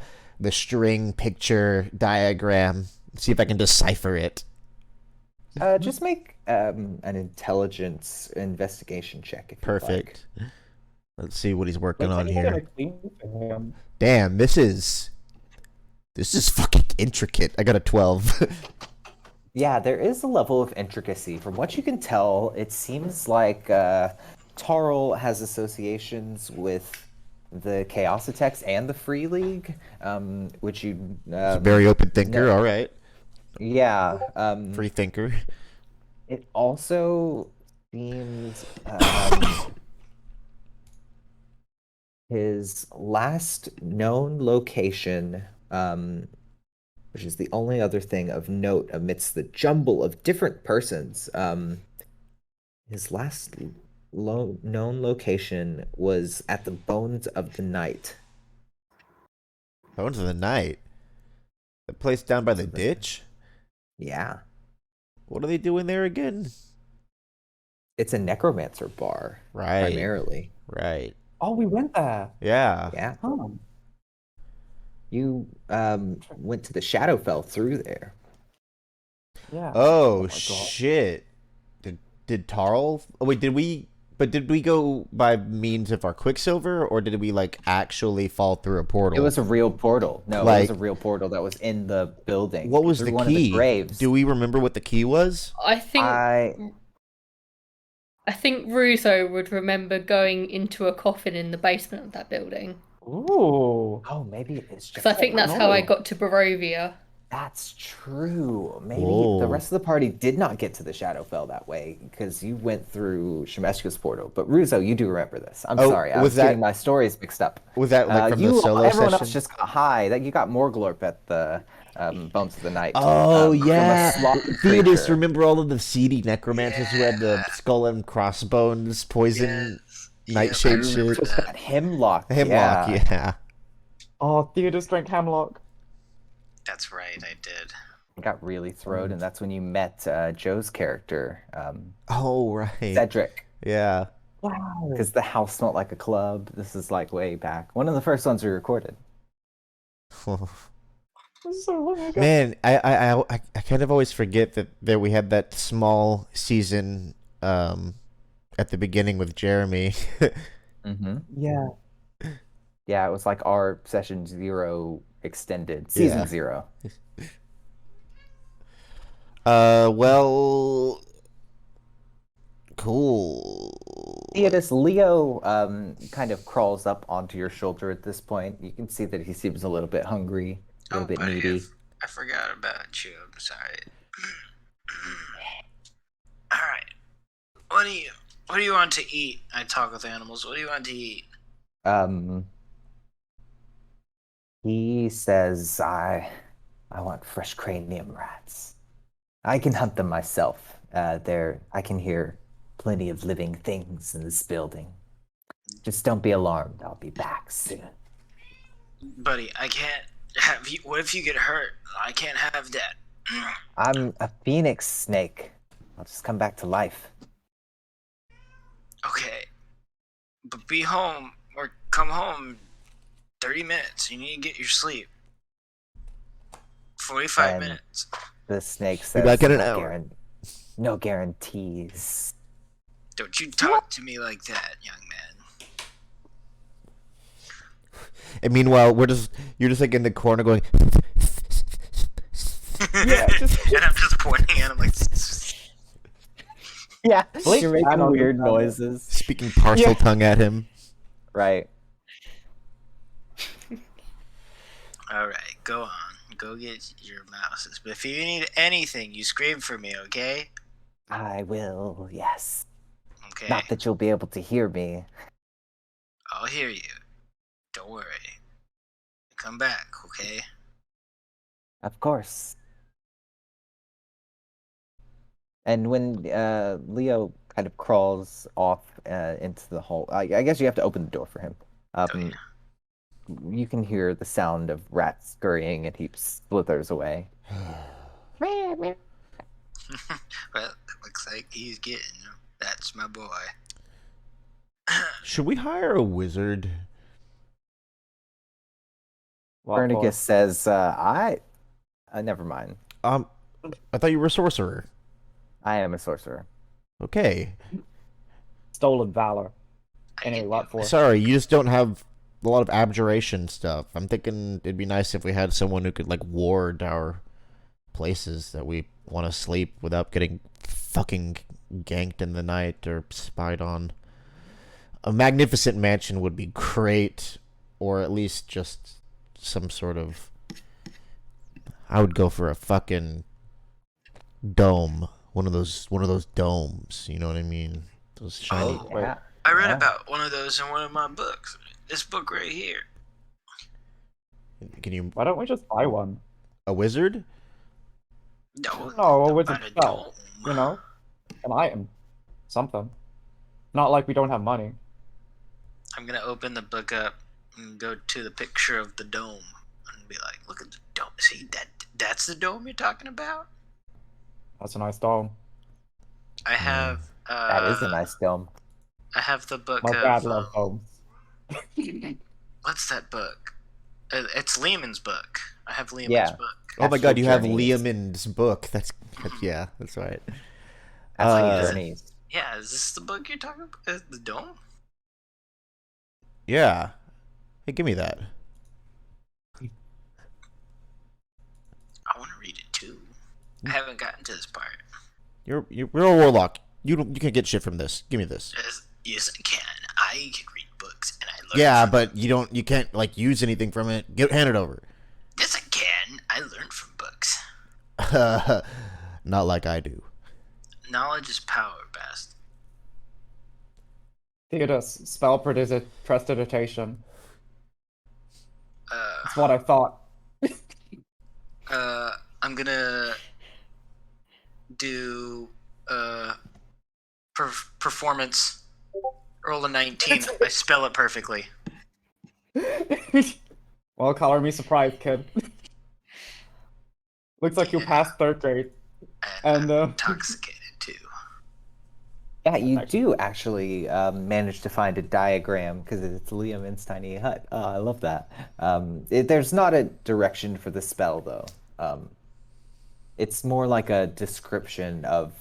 string picture diagram, see if I can decipher it. Just make an intelligence investigation check if you'd like. Perfect. Let's see what he's working Looks on like he's gonna here. clean for him. Damn, this is fucking intricate. I got a 12. Yeah, there is a level of intricacy. From what you can tell, it seems like Tarl has associations with the Chaositex and the Free League, which you He's a very open thinker. no. All right, Yeah. free thinker. It also seems his last known location, which is the only other thing of note amidst the jumble of different persons. His last known location was at the Bones of the Night. Bones of the Night. The place down by the Bones of the- ditch. Yeah. What are they doing there again? It's a necromancer bar, Right. primarily. Right. Oh, we went there. Yeah. Yeah. Huh. You went to the Shadowfell through there. Yeah. Oh, my God. shit. Did Tarl? Oh, wait, did we? But did we go by means of our Quicksilver, or did we like actually fall through a portal? It was a real portal. No, it Like- was a real portal that was in the building. What was through the one of key? the graves. Do we remember what the key was? I think I Russo would remember going into a coffin in the basement of that building. Ooh. Oh, maybe it is Because just I think that's how I no. got to Barovia. That's true. Maybe Whoa. the rest of the party did not get to the Shadowfell that way because you went through Shemeshka's portal. But Russo, you do remember this. I'm Oh, sorry, I was was that- getting my stories mixed up. Was that like from the you, solo everyone session? else just got high. That you got Morglorp at the Bones of the Night. Oh from a yeah, sloppy Theodis. creature. Remember all of the seedy necromancers who had the Yeah. skull and crossbones poison Yes. nightshade Yep, I remember shit? Just that. that hemlock. Hemlock, yeah. Oh, Theodis drank hemlock. That's right, I did. Got really throwed, and that's when you met Joe's character, Oh right. Cedric. Yeah. Wow. Because the house smelled like a club. This is like way back. One of the first ones we recorded. This is so long ago. Man, I kind of always forget that we had that small season at the beginning with Jeremy. Mm-hmm. Yeah. Yeah, it was like our session 0 extended. Season Yeah. 0. Well, cool. Theodis, Leo kind of crawls up onto your shoulder at this point. You can see that he seems a little bit hungry, a little bit buddy, needy. I forgot about you. I'm sorry. All right. What do you want to eat? I talk with animals. What do you want to eat? He says, I want fresh cranium rats. I can hunt them myself. I can hear plenty of living things in this building. Just don't be alarmed. I'll be back soon. Buddy, I can't have you. What if you get hurt? I can't have that. I'm a phoenix snake. I'll just come back to life. Okay, but be home or come home 30 minutes. You need to get your sleep. 45 And minutes. the snake Be says, back in an hour. No guarantees. Don't you talk to me like that, young man. And meanwhile, you're just like in the corner going. Yeah, just And I'm just pointing at him like. Yeah, Blake you're making can weird understand it. noises. Speaking parcel Yeah. tongue at him. Right. Alright, go on. Go get your mouses. But if you need anything, you scream for me, okay? I will, yes. Okay. Not that you'll be able to hear me. I'll hear you. Don't worry. Come back, okay? Of course. And when Leo kind of crawls off into the hole, I guess you have to open the door for him. yeah. You can hear the sound of rats scurrying and he slithers away. Well, it looks like he's getting them. That's my boy. Should we hire a wizard? Copernicus says, never mind. I thought you were a sorcerer. I am a sorcerer. Okay. stolen valor. I In a can lot do for. Sorry, you just don't have a lot of abjuration stuff. I'm thinking it'd be nice if we had someone who could like ward our places that we want to sleep without getting fucking ganked in the night or spied on. A magnificent mansion would be great, or at least just some sort of. I would go for a fucking dome, one of those domes. You know what I mean? Those shiny. Oh, Yeah. I read Yeah. about one of those in one of my books. This book right here. Can you Why don't we just buy one? a wizard? No, No, a wizard about a spell. dome. You know, an item, something. Not like we don't have money. I'm gonna open the book up and go to the picture of the dome and be like, "Look at the dome. See that's the dome you're talking about." That's a nice dome. I have. That is a nice dome. I have the book My of. dad loves domes. What's that book? It's Lehman's book. I have Lehman's Yeah. book. Oh my Astral god, you have Journeys. Liamon's book. That's yeah, that's right. Astral Uh, Journeys. Yeah, is this the book you're talking about? The dome? Yeah. Hey, give me that. I want to read it too. I haven't gotten to this part. You're a warlock. You can get shit from this. Give me this. Yes, I can. I can read books and I learn. Yeah, from but you can't like use anything from it. Hand it over. Yes, I can. I learned from books. Not like I do. Knowledge is power, best. Theodus, spell prestidigitation. Uh, That's what I thought. I'm gonna do performance. Roll a 19. I spell it perfectly. Well, color me surprised, kid. Looks like you passed third grade. And And, I'm intoxicated too. Yeah, you do actually manage to find a diagram because it's Liamon's tiny hut. Oh, I love that. There's not a direction for the spell, though. It's more like a description of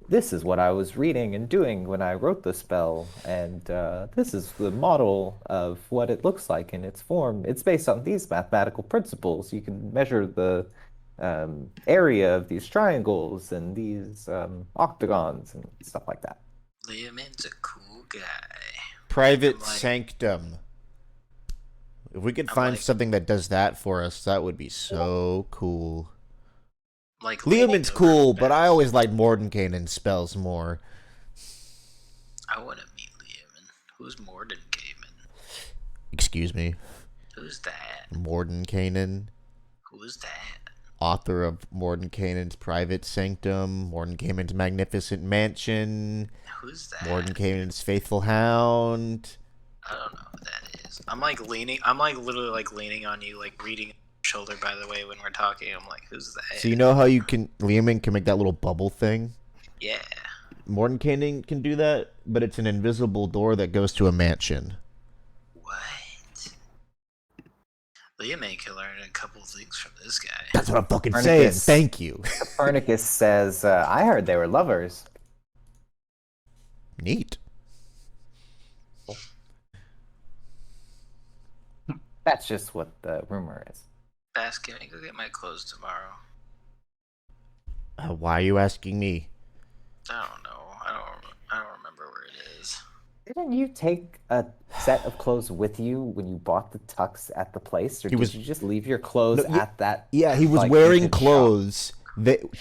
this is what I was reading and doing when I wrote the spell, and this is the model of what it looks like in its form. It's based on these mathematical principles. You can measure the area of these triangles and these octagons and stuff like that. Liamon's a cool guy. Private I'm like- sanctum. If we could I'm find like- something that does that for us, that would be so cool. Like Liamon's leaning cool, over but I best. always like Mordenkainen's spells more. I want to meet Liamon. Who's Mordenkainen? Excuse me. Who's that? Mordenkainen, Who's that? author of Mordenkainen's Private Sanctum, Mordenkainen's Magnificent Mansion, Who's that? Mordenkainen's Faithful Hound. I don't know who that is. I'm like leaning. I'm like literally like leaning on you, like reading your shoulder. By the way, when we're talking, I'm like, who's that? So you know how you can Liamin can make that little bubble thing? Yeah. Mordenkainen can do that, but it's an invisible door that goes to a mansion. What? Liam may can learn a couple of things from this guy. That's what I'm fucking Copernicus. saying. Thank you. Copernicus says, I heard they were lovers. Neat. That's just what the rumor is. Bass, can I go get my clothes tomorrow? Why are you asking me? I don't know. I don't remember where it is. Didn't you take a set of clothes with you when you bought the tux at the place, or was- did you just leave your clothes No, at that? Yeah, he was like, wearing vintage shop? clothes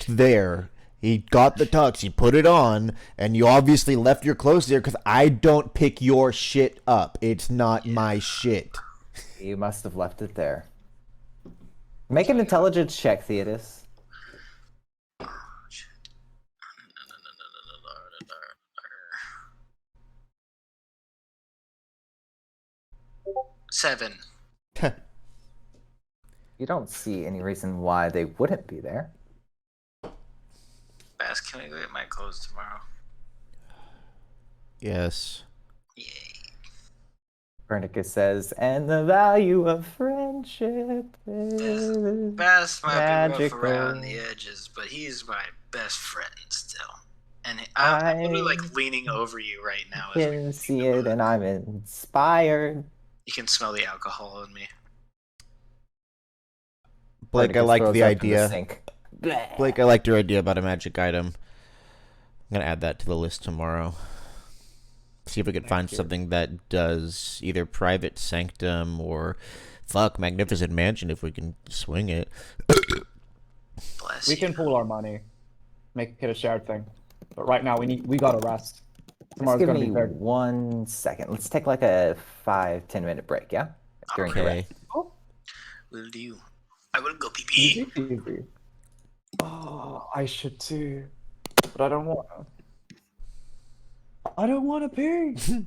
there. He got the tux, he put it on, and you obviously left your clothes there because I don't pick your shit up. It's not my shit. You must have left it there. Make an intelligence check, Theodis. Oh, shit. 7. You don't see any reason why they wouldn't be there. Bass, can I go get my clothes tomorrow? Yes. Yay. Copernicus says, and the value of friendship is Bass might be rough magical. around the edges, but he's my best friend still. And I'm literally like leaning over you right now. I As can see it, and I'm inspired. you can smell the alcohol in me. Blake, I Copernicus like throws the up in idea. sink. Blake, I liked your idea about a magic item. I'm gonna add that to the list tomorrow. See if we can find something that does either private sanctum or magnificent mansion if we can swing it. Bless We you. can pool our money, make it a shared thing. But right now we gotta rest. Just Tomorrow's give gonna me be very. 1 second. Let's take like a 5-10 minute break, yeah? During your Okay. rest. Oh, Will do. I will go pee easy pee. peasy. Oh, I should too, but I don't want to. I don't want to pee.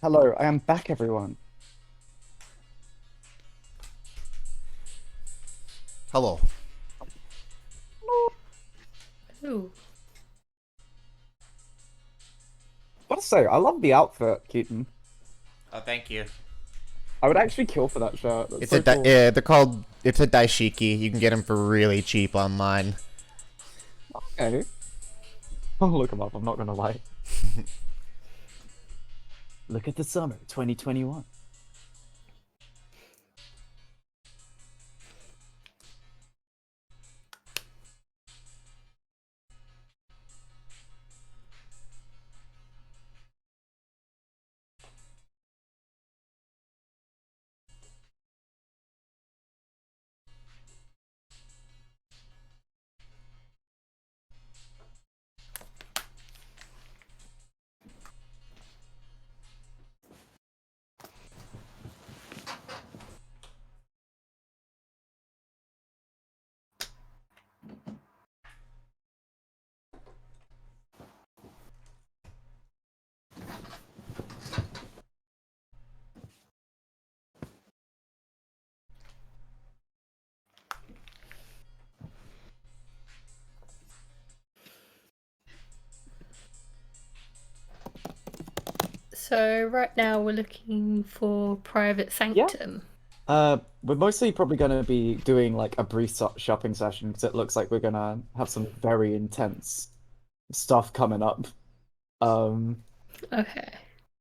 Hello, I am back, everyone. Hello. Ooh. Gotta say, I love the outfit, Keaton. Oh, thank you. I would actually kill for that shirt. That's It's so cool. they're called. It's a daishiki. You can get them for really cheap online. Okay. I'll look them up, I'm not gonna lie. Look at the summer, 2021. So right now we're looking for Private Yeah. Sanctum. We're mostly probably gonna be doing like a brief shopping session because it looks like we're gonna have some very intense stuff coming up. Um, Okay.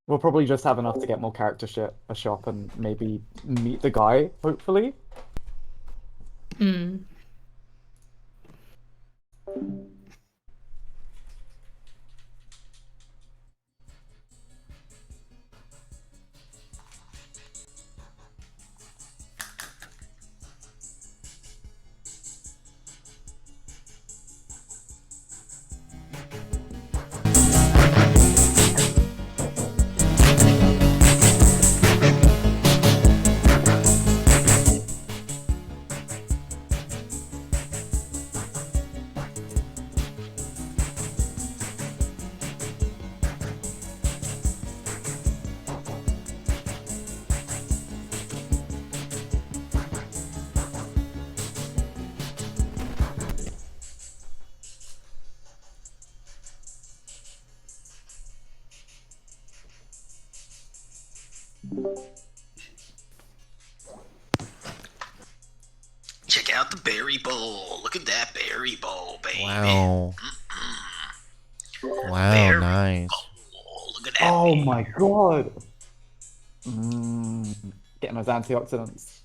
we'll probably just have enough to get more character shit, a shop, and maybe meet the guy, hopefully. Hmm. Check out the berry bowl. Look at that berry bowl, baby. Wow. Wow, Berry nice. bowl. Look at that. Oh baby. my god. Getting those antioxidants.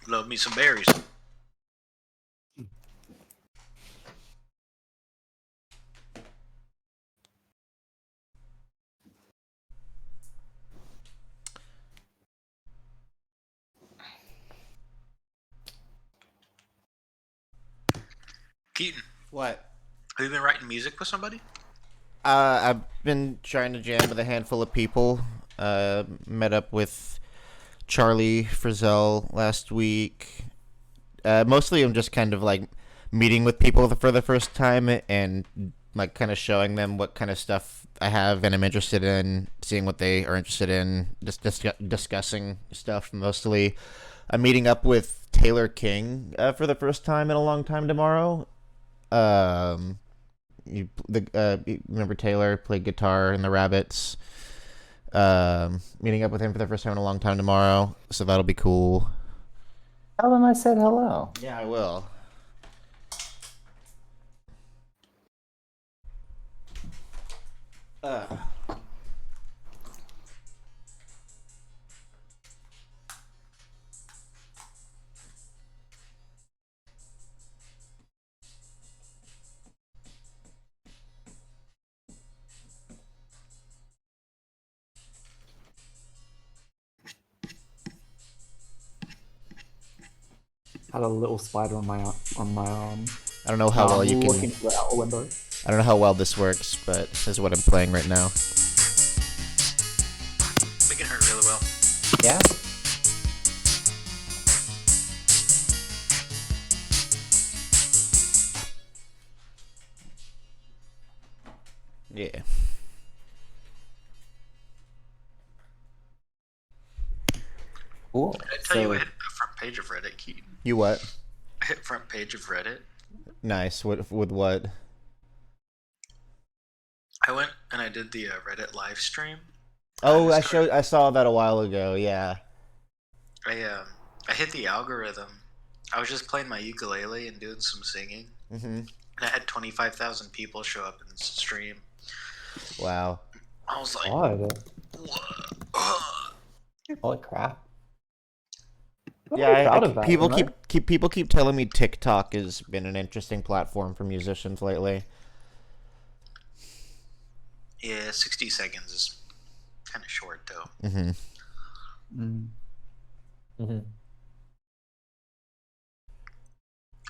Love me some berries. Keaton, What? have you been writing music with somebody? I've been trying to jam with a handful of people. Met up with Charlie Frizzell last week. Mostly I'm just kind of like meeting with people for the first time and like kind of showing them what kind of stuff I have and I'm interested in, seeing what they are interested in, just discussing stuff mostly. I'm meeting up with Taylor King for the first time in a long time tomorrow. Um, you remember Taylor played guitar in the Rabbits. Meeting up with him for the first time in a long time tomorrow, so that'll be cool. Tell him I said hello. Yeah, I will. Uh. Had a little spider on my arm. I don't know how well you Looking can. through the outer window. I don't know how well this works, but this is what I'm playing right now. It can hurt really well. Yeah. Yeah. Cool. Did I tell you I So hit the front page of Reddit, Keaton? You what? I hit front page of Reddit. Nice. With what? I went and I did the Reddit live stream. Oh, Discovered- I saw that a while ago. Yeah. I hit the algorithm. I was just playing my ukulele and doing some singing, Mm-hmm. and I had 25,000 people show up in the stream. Wow. I was like, God. what? holy crap. I'm Yeah, very proud of that, people you know? keep telling me TikTok has been an interesting platform for musicians lately. Yeah, 60 seconds is kind of short though. Mm-hmm. Mm. Mm-hmm.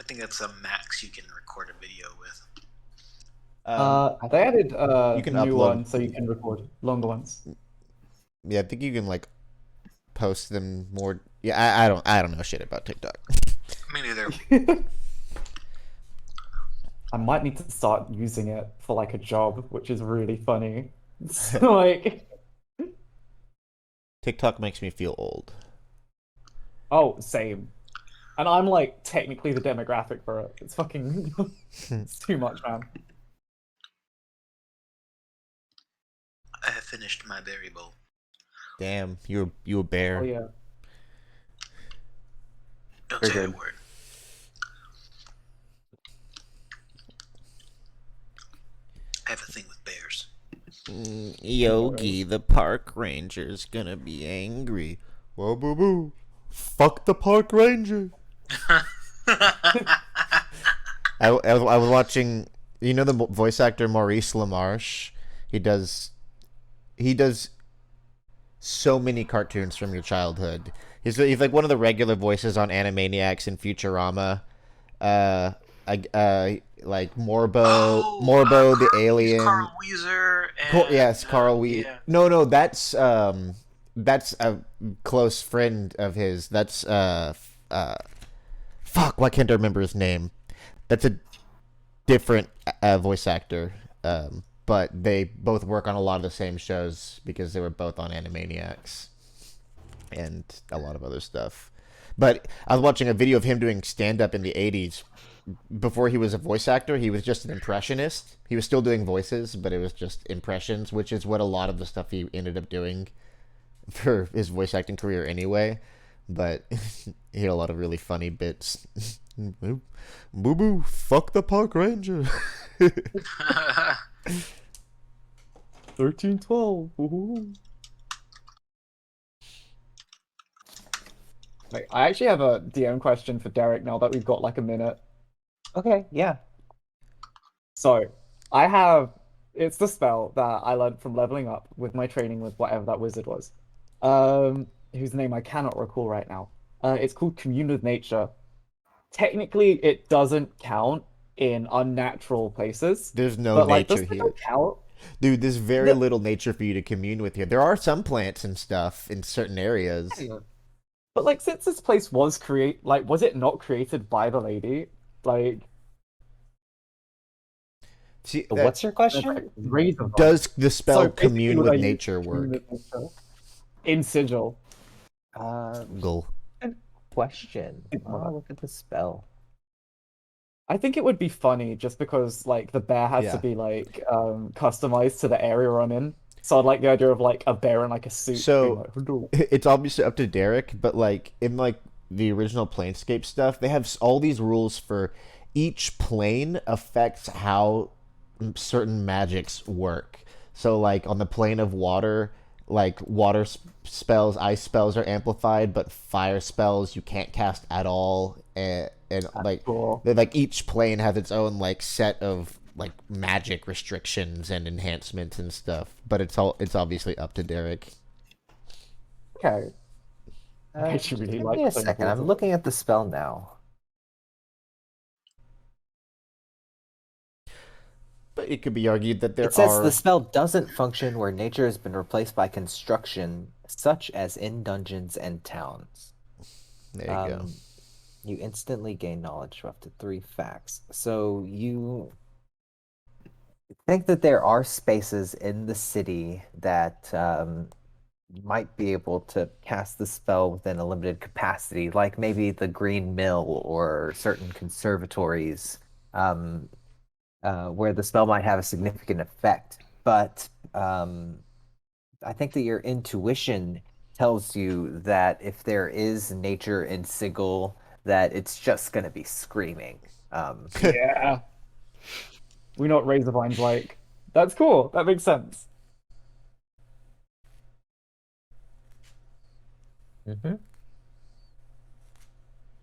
I think that's the max you can record a video with. They added you can new upload- ones so you can record longer ones. Yeah, I think you can like post them more. Yeah, I don't know shit about TikTok. Me neither. I might need to start using it for like a job, which is really funny. So, like, TikTok makes me feel old. oh, same. And I'm like technically the demographic for it. It's fucking it's too much, man. I have finished my berry bowl. Damn, you a bear. Oh yeah. Don't Very say good. that word. I have a thing with bears. Yogi, the park ranger's gonna be angry. Whoa, boo boo. Fuck the park ranger. I was watching. You know the voice actor Maurice LaMarche. He does so many cartoons from your childhood. He's like one of the regular voices on Animaniacs and Futurama. Like Morbo the alien. Carl Weezer and Yes, Carl yeah. No, that's a close friend of his. That's fuck. Why can't I remember his name? That's a different voice actor. But they both work on a lot of the same shows because they were both on Animaniacs and a lot of other stuff. But I was watching a video of him doing stand up in the 80s. Before he was a voice actor, he was just an impressionist. He was still doing voices, but it was just impressions, which is what a lot of the stuff he ended up doing for his voice acting career anyway. But he had a lot of really funny bits. Boo boo, fuck the park ranger. 1312. Woohoo. Like, I actually have a DM question for Derek now that we've got like a minute. Okay, yeah. So, it's the spell that I learned from leveling up with my training with whatever that wizard was. Whose name I cannot recall right now. It's called Commune with Nature. Technically, it doesn't count in unnatural places. There's no but like, nature does it here. count? Dude, there's very The- little nature for you to commune with here. There are some plants and stuff in certain areas. But like, since this place was was it not created by the lady? Like, See, What's your there's question? like rays of them. does the spell So basically commune what with I use nature Commune work? with Nature in Sigil. Go. Question. I'll look at the spell. I think it would be funny just because like the bear has Yeah. to be like customized to the area I'm in. So I'd like the idea of like a bear in like a suit. So- being like, "Hello." It's obviously up to Derek, but like in like the original Planescape stuff, they have all these rules for each plane affects how certain magics work. So like on the plane of water, like water spells, ice spells are amplified, but fire spells you can't cast at all. And like cool. like each plane has its own like set of like magic restrictions and enhancements and stuff. But it's obviously up to Derek. Okay. I actually really Give like me a playing second. I'm Water. looking at the spell now. But it could be argued that there It says are the spell doesn't function where nature has been replaced by construction, such as in dungeons and towns. There you go. You instantly gain knowledge for up to 3 facts. So think that there are spaces in the city that might be able to cast the spell within a limited capacity, like maybe the Green Mill or certain conservatories, um, where the spell might have a significant effect. But I think that your intuition tells you that if there is nature in Sigil, that it's just going to be screaming. Yeah. We know what Razorvine's like. That's cool. That makes sense. Mhm.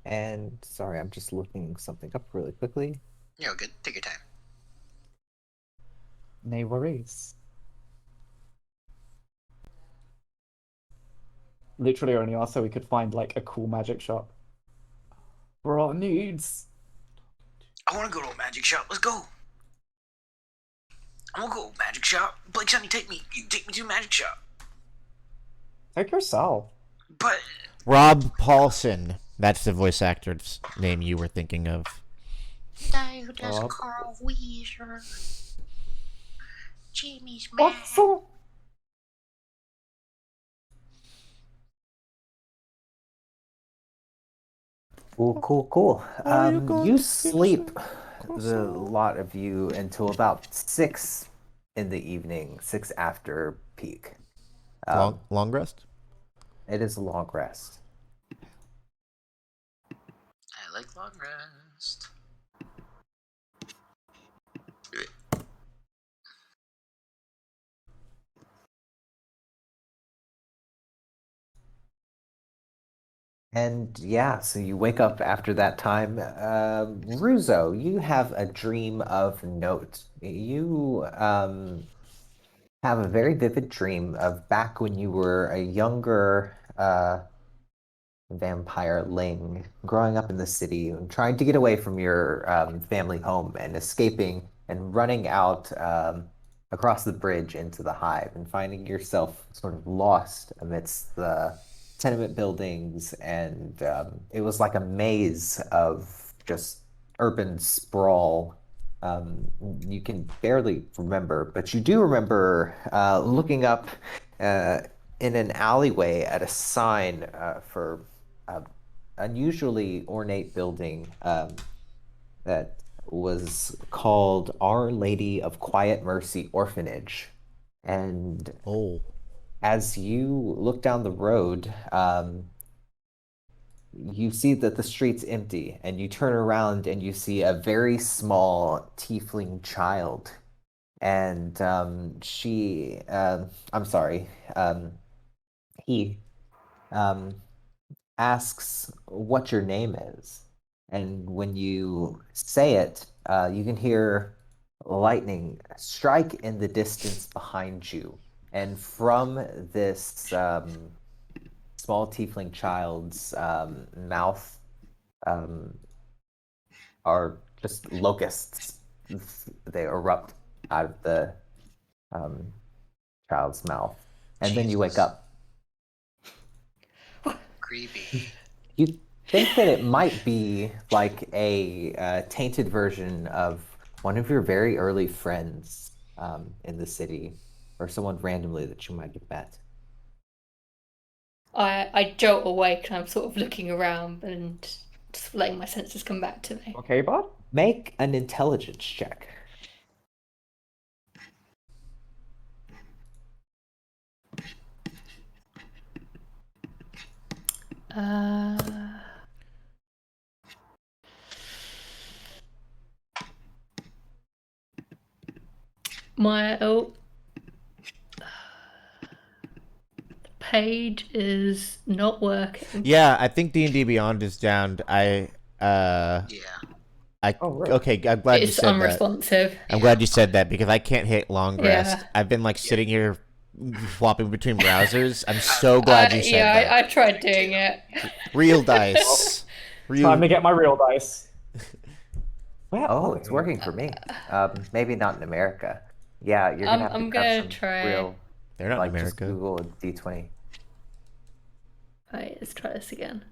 And sorry, I'm just looking something up really quickly. You're good. Take your time. No worries. Literally only asked so we could find like a cool magic shop for our needs. I want to go to a magic shop. Let's go. I want to go to a magic shop. Blake, Sonny, take me. You take me to a magic shop. Take yourself. But Rob Paulson. That's the voice actor's name you were thinking of. die who does Rob. Carl Weezer. Jimmy's mad. What's so? Cool. Are you going You to sleep, get the lot of you, until about 6 in the evening, 6 after peak. long rest? It is a long rest. I like long rest. And yeah, so you wake up after that time. Ruzo, you have a dream of note. You have a very vivid dream of back when you were a younger vampire Ling growing up in the city and trying to get away from your family home and escaping and running out across the bridge into the hive and finding yourself sort of lost amidst the tenement buildings. And it was like a maze of just urban sprawl. You can barely remember, but you do remember looking up in an alleyway at a sign for an unusually ornate building that was called Our Lady of Quiet Mercy Orphanage. And Oh. as you look down the road, you see that the street's empty, and you turn around and you see a very small tiefling child. And I'm sorry, he um, asks what your name is. And when you say it, you can hear lightning strike in the distance behind you. And from this small tiefling child's mouth um, are just locusts. They erupt out of the um, child's mouth. And then you wake Jesus. up. Creepy. You think that it might be like a tainted version of one of your very early friends in the city, or someone randomly that you might have met. I jolt awake and I'm sort of looking around and just letting my senses come back to me. Okay, bud. Make an intelligence check. Uh, my page is not working. Yeah, I think D&D Beyond is down. Yeah. Oh, really? Okay, I'm glad you It's said that. unresponsive. I'm glad you said that because I can't hit long rest. Yeah. I've been like sitting here swapping between browsers. I'm so glad you said that. I tried doing it. Real dice. Time to get my real dice. Where Oh, are it's you? working for me. Maybe not in America. Yeah, you're gonna have to I'm grab gonna some try. real, They're not like in just America. Google D20. Right, let's try this again.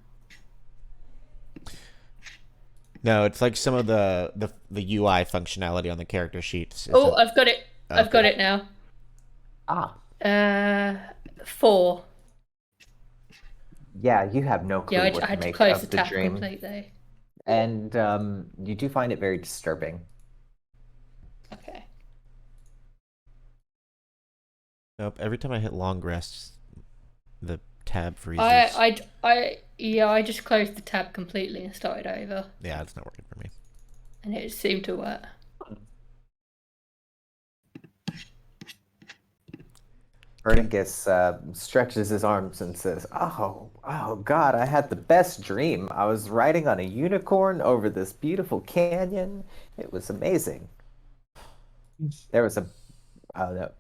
No, it's like some of the UI functionality on the character sheets. Oh, I've got it. I've got Okay. it now. Ah, 4. yeah, you have no Yeah, clue what I to had to make close the of the tab dream, completely. and you do find it very disturbing. Okay. Nope. Every time I hit long rest, the tab freezes. Yeah, I just closed the tab completely and started over, Yeah, it's not working for me. and it seemed to work. Copernicus stretches his arms and says, "Oh God, I had the best dream. I was riding on a unicorn over this beautiful canyon. It was amazing. There was a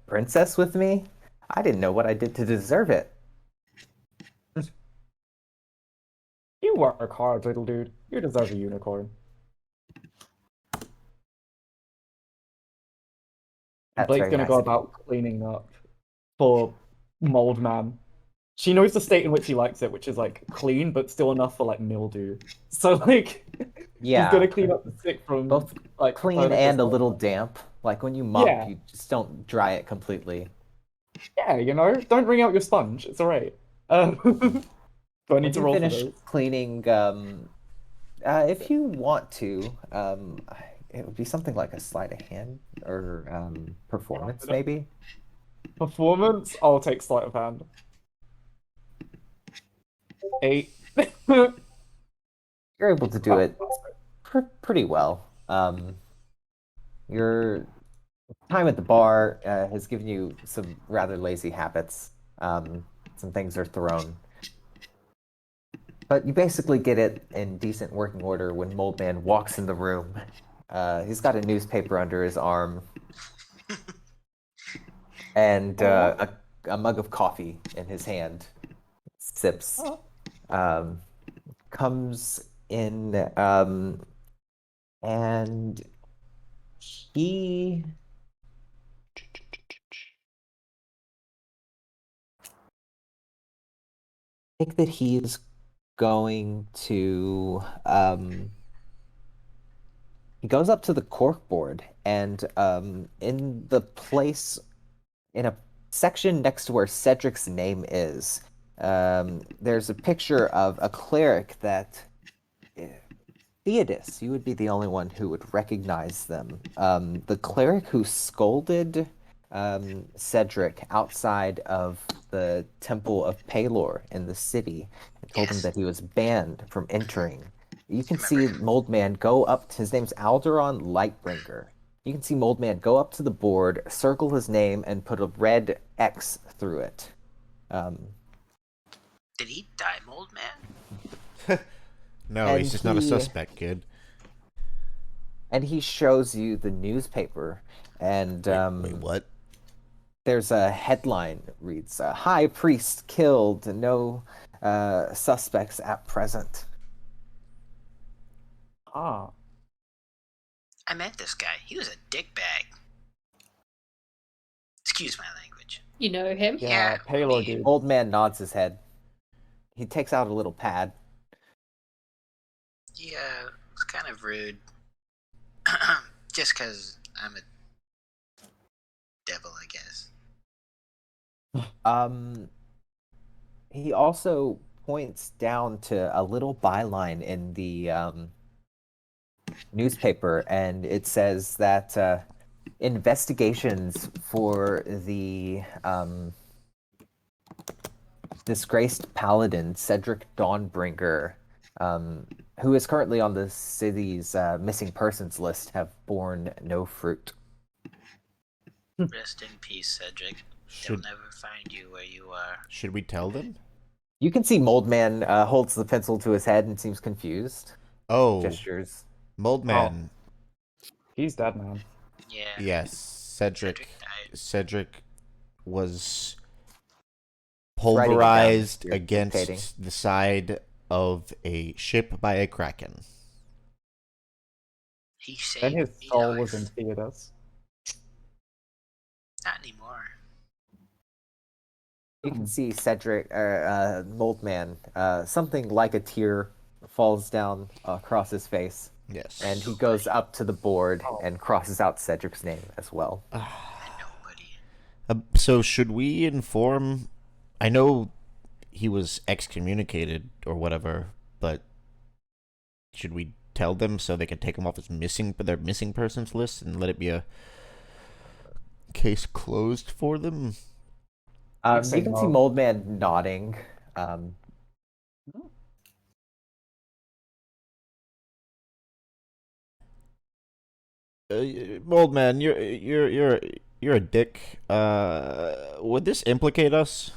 princess with me. I didn't know what I did to deserve it." You work hard, little dude. You deserve a unicorn. That's Blake's very gonna nice go of you. about cleaning up for Mold Man. She knows the state in which he likes it, which is like clean, but still enough for like mildew. So like, she's Yeah, gonna clean up the stick from both like clean Copernicus. and a little damp. Like when you mop, Yeah, you just don't dry it completely. yeah, don't wring out your sponge. It's alright. Do I need When to you roll for finish those? cleaning, if you want to, it would be something like a sleight of hand or performance, maybe. Performance, I'll take sleight of hand. 8. You're able to do it pretty well. Your time at the bar has given you some rather lazy habits. Some things are thrown. But you basically get it in decent working order when Moldman walks in the room. He's got a newspaper under his arm and a mug of coffee in his hand. Sips. Um, comes in and he think that he's going to he goes up to the corkboard and in the place in a section next to where Cedric's name is, there's a picture of a cleric that Theodis, you would be the only one who would recognize them. The cleric who scolded Cedric outside of the Temple of Palor in the city and told him Yes. that he was banned from entering. You can Remember see him. Moldman go up to, his name's Alderon Lightbringer. You can see Moldman go up to the board, circle his name, and put a red X through it. Did he die, Mold Man? No, And he's just not a he- suspect, kid. And he shows you the newspaper, and Wait, what? there's a headline that reads, "High Priest killed, no suspects at present." Ah, I met this guy. He was a dickbag. Excuse my language. You know him? yeah, Palor dude. Old man nods his head. He takes out a little pad. Yeah, it's kind of rude. Just because I'm a devil, I guess. He also points down to a little byline in the newspaper, and it says that investigations for the disgraced paladin Cedric Dawnbringer, who is currently on the city's missing persons list, have borne no fruit. Rest in peace, Cedric. They'll Should never find you where you are. should we tell them? You can see Moldman holds the pencil to his head and seems confused. Oh, Gestures. Moldman. He's dead, man. Yeah. Yes, Cedric. died. Cedric was Writing it down. pulverized You're against dictating. the side of a ship by a kraken. He Then saved his me soul life. was in Theodos. Not anymore. You can see Cedric, Moldman, something like a tear falls down across his face. Yes. And he goes up to the board Oh. and crosses out Cedric's name as well. Nobody. So should we inform? I know he was excommunicated or whatever, but should we tell them so they can take him off their missing persons list and let it be a case closed for them? You can see Moldman nodding. Old man, you're a dick. Would this implicate us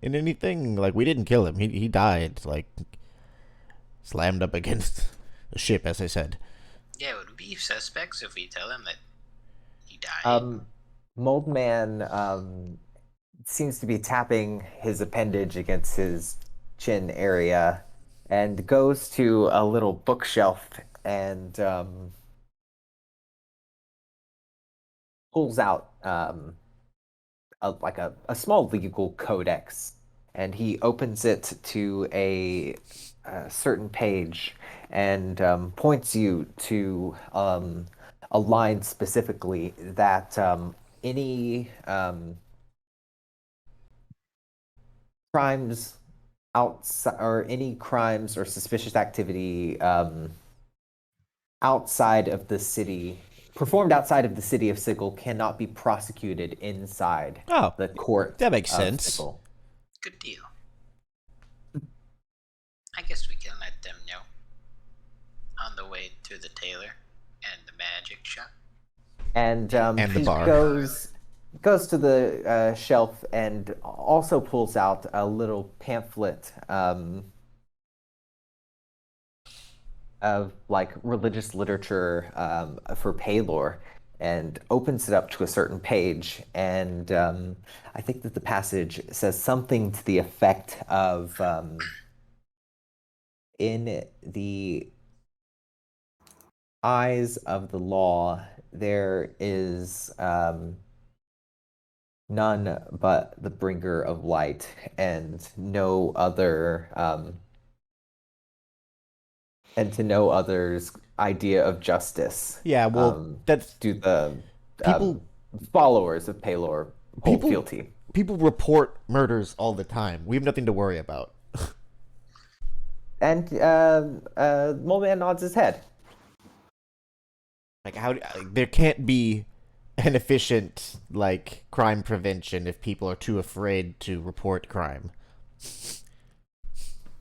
in anything? Like, we didn't kill him. He died. Like, slammed up against a ship, as I said. Yeah, would we be suspects if we tell him that he died? Moldman seems to be tapping his appendage against his chin area and goes to a little bookshelf and pulls out a small legal codex, and he opens it to a certain page and points you to a line specifically that any crimes outside or any crimes or suspicious activity outside of the city performed outside of the city of Sigil cannot be prosecuted inside Oh, the court. that makes of sense. Sigil. Good deal. I guess we can let them know. On the way to the tailor and the magic shop. And And the he bar. goes to the shelf and also pulls out a little pamphlet of like religious literature for Paylor, and opens it up to a certain page. And I think that the passage says something to the effect of in the eyes of the law, there is none but the bringer of light, and no other and to no other's idea of justice. Yeah, well, that's do the people- followers of Paylor hold People- fealty. people report murders all the time. We have nothing to worry about. And Mole Man nods his head. Like, there can't be an efficient like crime prevention if people are too afraid to report crime.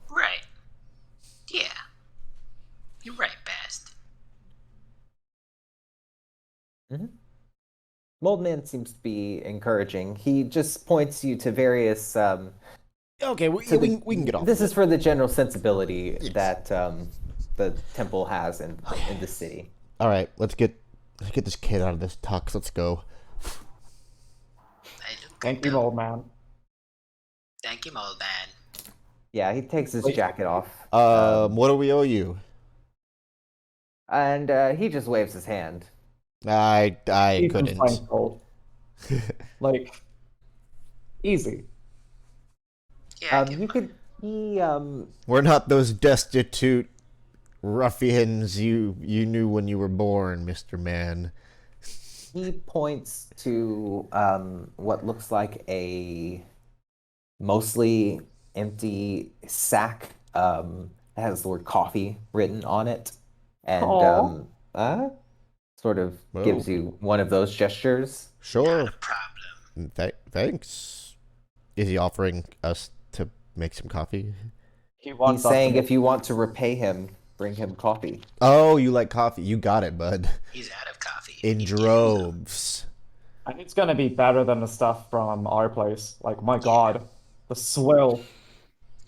Right. Yeah. You're right, Bast. Mold Man seems to be encouraging. He just points you to various. Okay, we can get off. This of is it. for the general sensibility Yes. that the temple has in the city. All right. Let's get this kid out of this tux. Let's go. Thank you, old man. Thank you, old man. Yeah, he takes his Wait. jacket off. What do we owe you? And he just waves his hand. I Even couldn't. blindfold. Like, easy. Yeah, You could. He We're not those destitute ruffians you knew when you were born, Mr. Man. He points to what looks like a mostly empty sack that has the word coffee written on it, and sort of Whoa. gives you one of those gestures. Sure. Not a problem. Thanks. Is he offering us to make some coffee? He wants He's us to saying make- if you want to repay him, bring him coffee. Oh, you like coffee? You got it, bud. He's out of coffee. In He's getting some. droves. And it's gonna be better than the stuff from our place. Like, my god, the swill.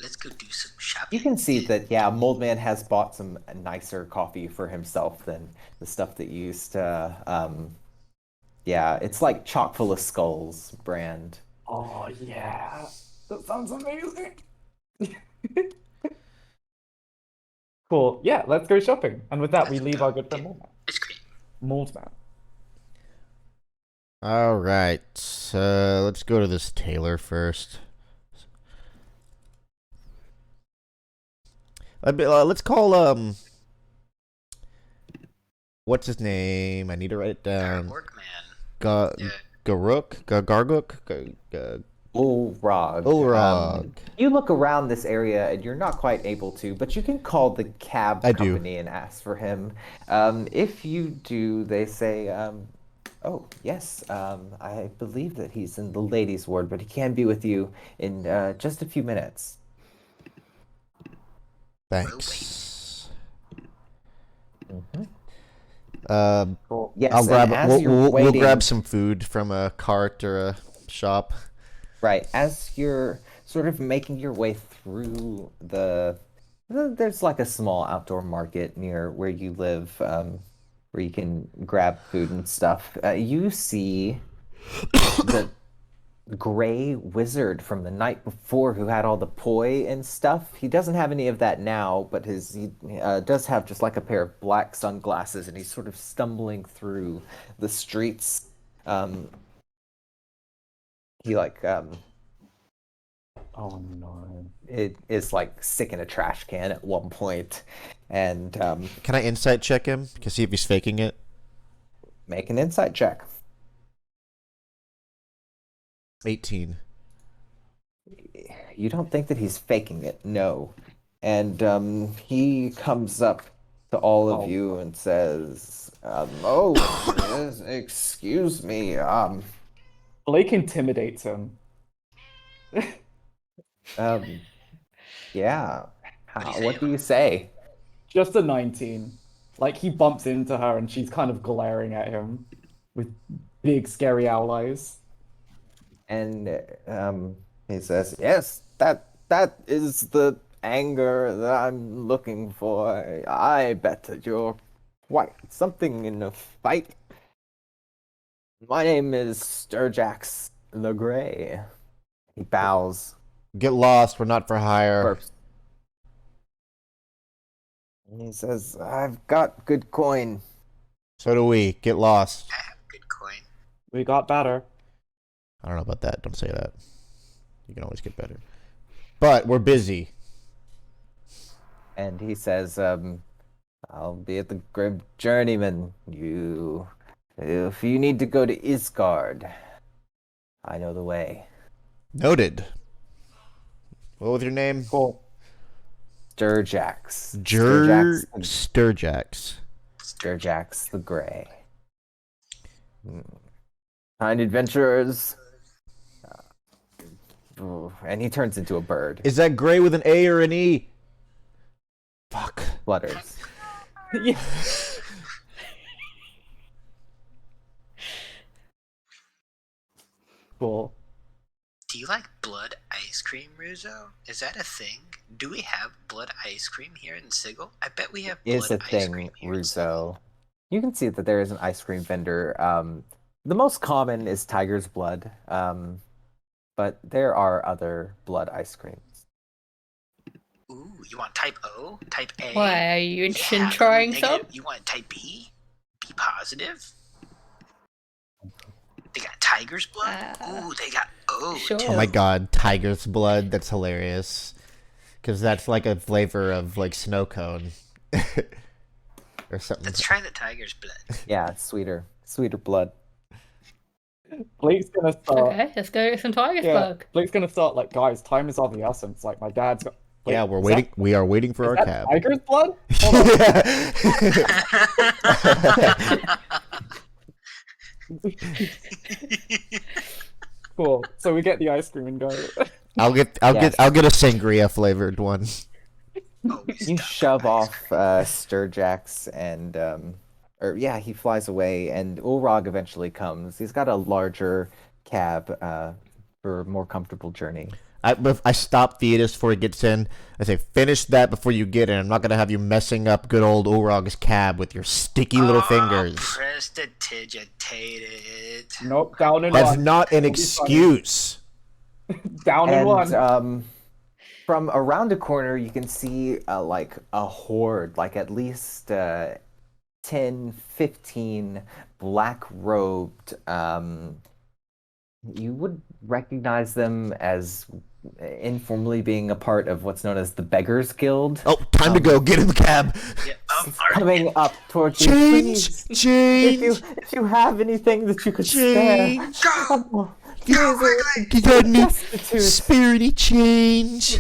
Let's go do some shopping. You can see that, yeah, Moldman has bought some nicer coffee for himself than the stuff that you used to. Yeah, it's like chock full of skulls brand. Oh yeah, that sounds amazing. Cool. Yeah, let's go shopping. And with that, we leave our good friend Moldman. It's great. Moldman. All right. Let's go to this tailor first. Let's call What's his name? I need to write it down. Orc-man. Ga Yeah. Garuk? Garguk? Ulrog. Ulrog. You look around this area and you're not quite able to, but you can call the cab I do. company and ask for him. If you do, they say, oh, yes, I believe that he's in the ladies' ward, but he can be with you in just a few minutes. Thanks. Mhm. Cool. Yes, I'll and grab. as you're We'll waiting, grab some food from a cart or a shop. right, as you're sort of making your way through there's like a small outdoor market near where you live, where you can grab food and stuff. You see the gray wizard from the night before who had all the poi and stuff. He doesn't have any of that now, but he does have just like a pair of black sunglasses, and he's sort of stumbling through the streets. He like Oh no. it is like sick in a trash can at one point, and Can I insight check him to see if he's faking it? make an insight check. 18. You don't think that he's faking it, no. And he comes up to all of Oh. you and says, "Oh, yes, excuse me. Blake intimidates him. Um, yeah. What do you say What do about you it? say?" Just a 19. Like he bumps into her and she's kind of glaring at him with big scary owl eyes. And he says, "Yes, that is the anger that I'm looking for. I bet that you're quite something in a fight. My name is Sturjax the Grey." He bows, Get lost. We're not for hire. burps. And he says, "I've got good coin." So do we. Get lost. I have good coin. We got better. I don't know about that. Don't say that. You can always get better. But we're busy. And he says, "I'll be at the Grim Journeyman. If you need to go to Isgard, I know the way." Noted. What was your name? Cool. Sturjax. Sturjax. Sturjax the Grey. Kind adventurers. And he turns into a bird. Is that gray with an A or an E? Fuck. Flutters. Yeah. Cool. Do you like blood ice cream, Ruzo? Is that a thing? Do we have blood ice cream here in Sigil? I bet we have blood Is a ice thing, cream here in Sigil. Russo. You can see that there is an ice cream vendor. The most common is tiger's blood, but there are other blood ice creams. Ooh, you want type O? Type A? Why are you interested in Yeah, trying negative. some? You want type B? B positive? They got tiger's blood? Ooh, they got O. Sure. Oh my god, tiger's blood. That's hilarious. Because that's like a flavor of like snow cone. Or something. Let's try the tiger's blood. Yeah, it's sweeter blood. Blake's gonna start. Okay, let's go get some tiger's Yeah. blood. Blake's gonna start like, guys, time is of the essence. Like my dad's got. Wait, Yeah, we're is waiting. that- We are waiting for is our that cab. tiger's blood? Cool. So we get the ice cream and go. I'll get Yes. a sangria flavored one. Always You stuck shove on off Sturjax and or yeah, he flies away and Ulrog eventually comes. He's got a larger cab for a more comfortable journey. I stop Theodos before he gets in. I say, finish that before you get in. I'm not gonna have you messing up good old Ulrog's cab with your sticky little fingers. Prestidigitated. Nope, down in That's one. not an It'll be funny. excuse. Down in And one. from around a corner, you can see like a horde, like at least 10, 15 black-robed. You would recognize them as informally being a part of what's known as the Beggars Guild. Oh, time to go. Get in the cab. Yeah. Coming up towards you. Change, Please, change, if you have anything that you could spare, change. oh, You please, you got any destitute. spirity change?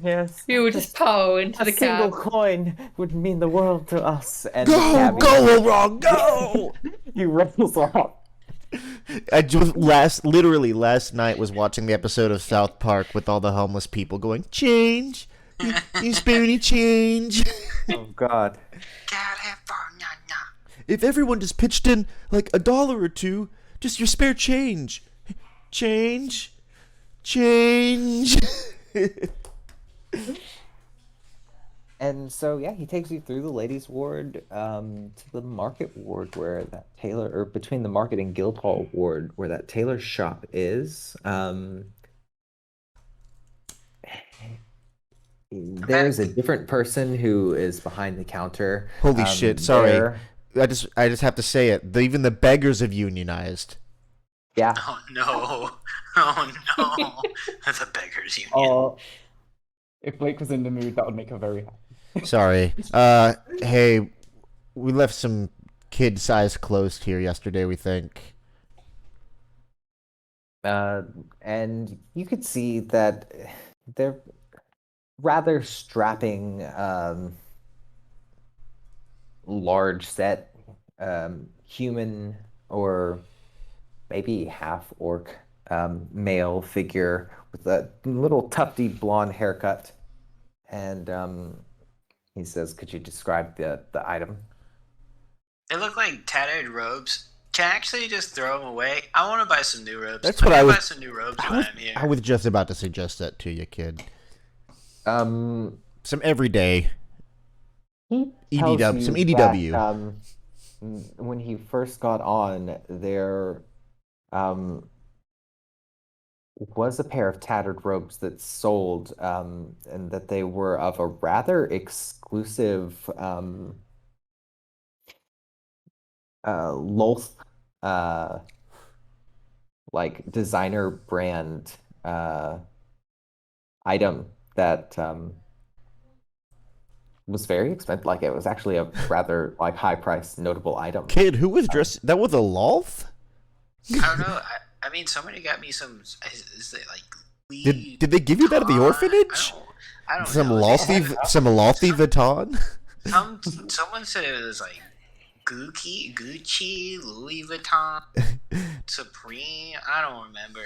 Yes. We will just pow into A the single cab. coin would mean the world to us. And the Go, cabbie- go, wrong, go. You rails off. I just literally last night was watching the episode of South Park with all the homeless people going, change, you spare any change? Oh God. California. If everyone just pitched in like $1 or two, just your spare change. Change. And so yeah, he takes you through the ladies' ward to the market ward where that tailor, or between the market and Guildhall ward where that tailor's shop is. There's a different person who is behind the counter. Holy shit, sorry. there- I just have to say it. Even the beggars have unionized. Yeah. Oh no. Oh no. The beggars union. Oh, if Blake was in the mood, that would make her very happy. Sorry. Hey, we left some kid-sized clothes here yesterday, we think. And you could see that they're rather strapping, large set, human or maybe half orc male figure with a little tufty blonde haircut. And he says, "Could you describe the item?" They look like tattered robes. Can I actually just throw them away? I want to buy some new robes. That's what I'm I gonna was- buy some new robes when I'm here. I was just about to suggest that to you, kid. Um, Some everyday. he EDW, tells you some EDW. that, when he first got on, there was a pair of tattered robes that sold, and that they were of a rather exclusive Lolth like designer brand item that was very expensive. Like it was actually a rather like high priced notable item. Kid, who was dressed? That was a loth? I don't know. I mean, somebody got me some. Is it like Louis Did they give you that at the Vuitton? orphanage? I don't Some know. some lofty Vuitton? Someone said it was like Gucci, Louis Vuitton, Supreme. I don't remember.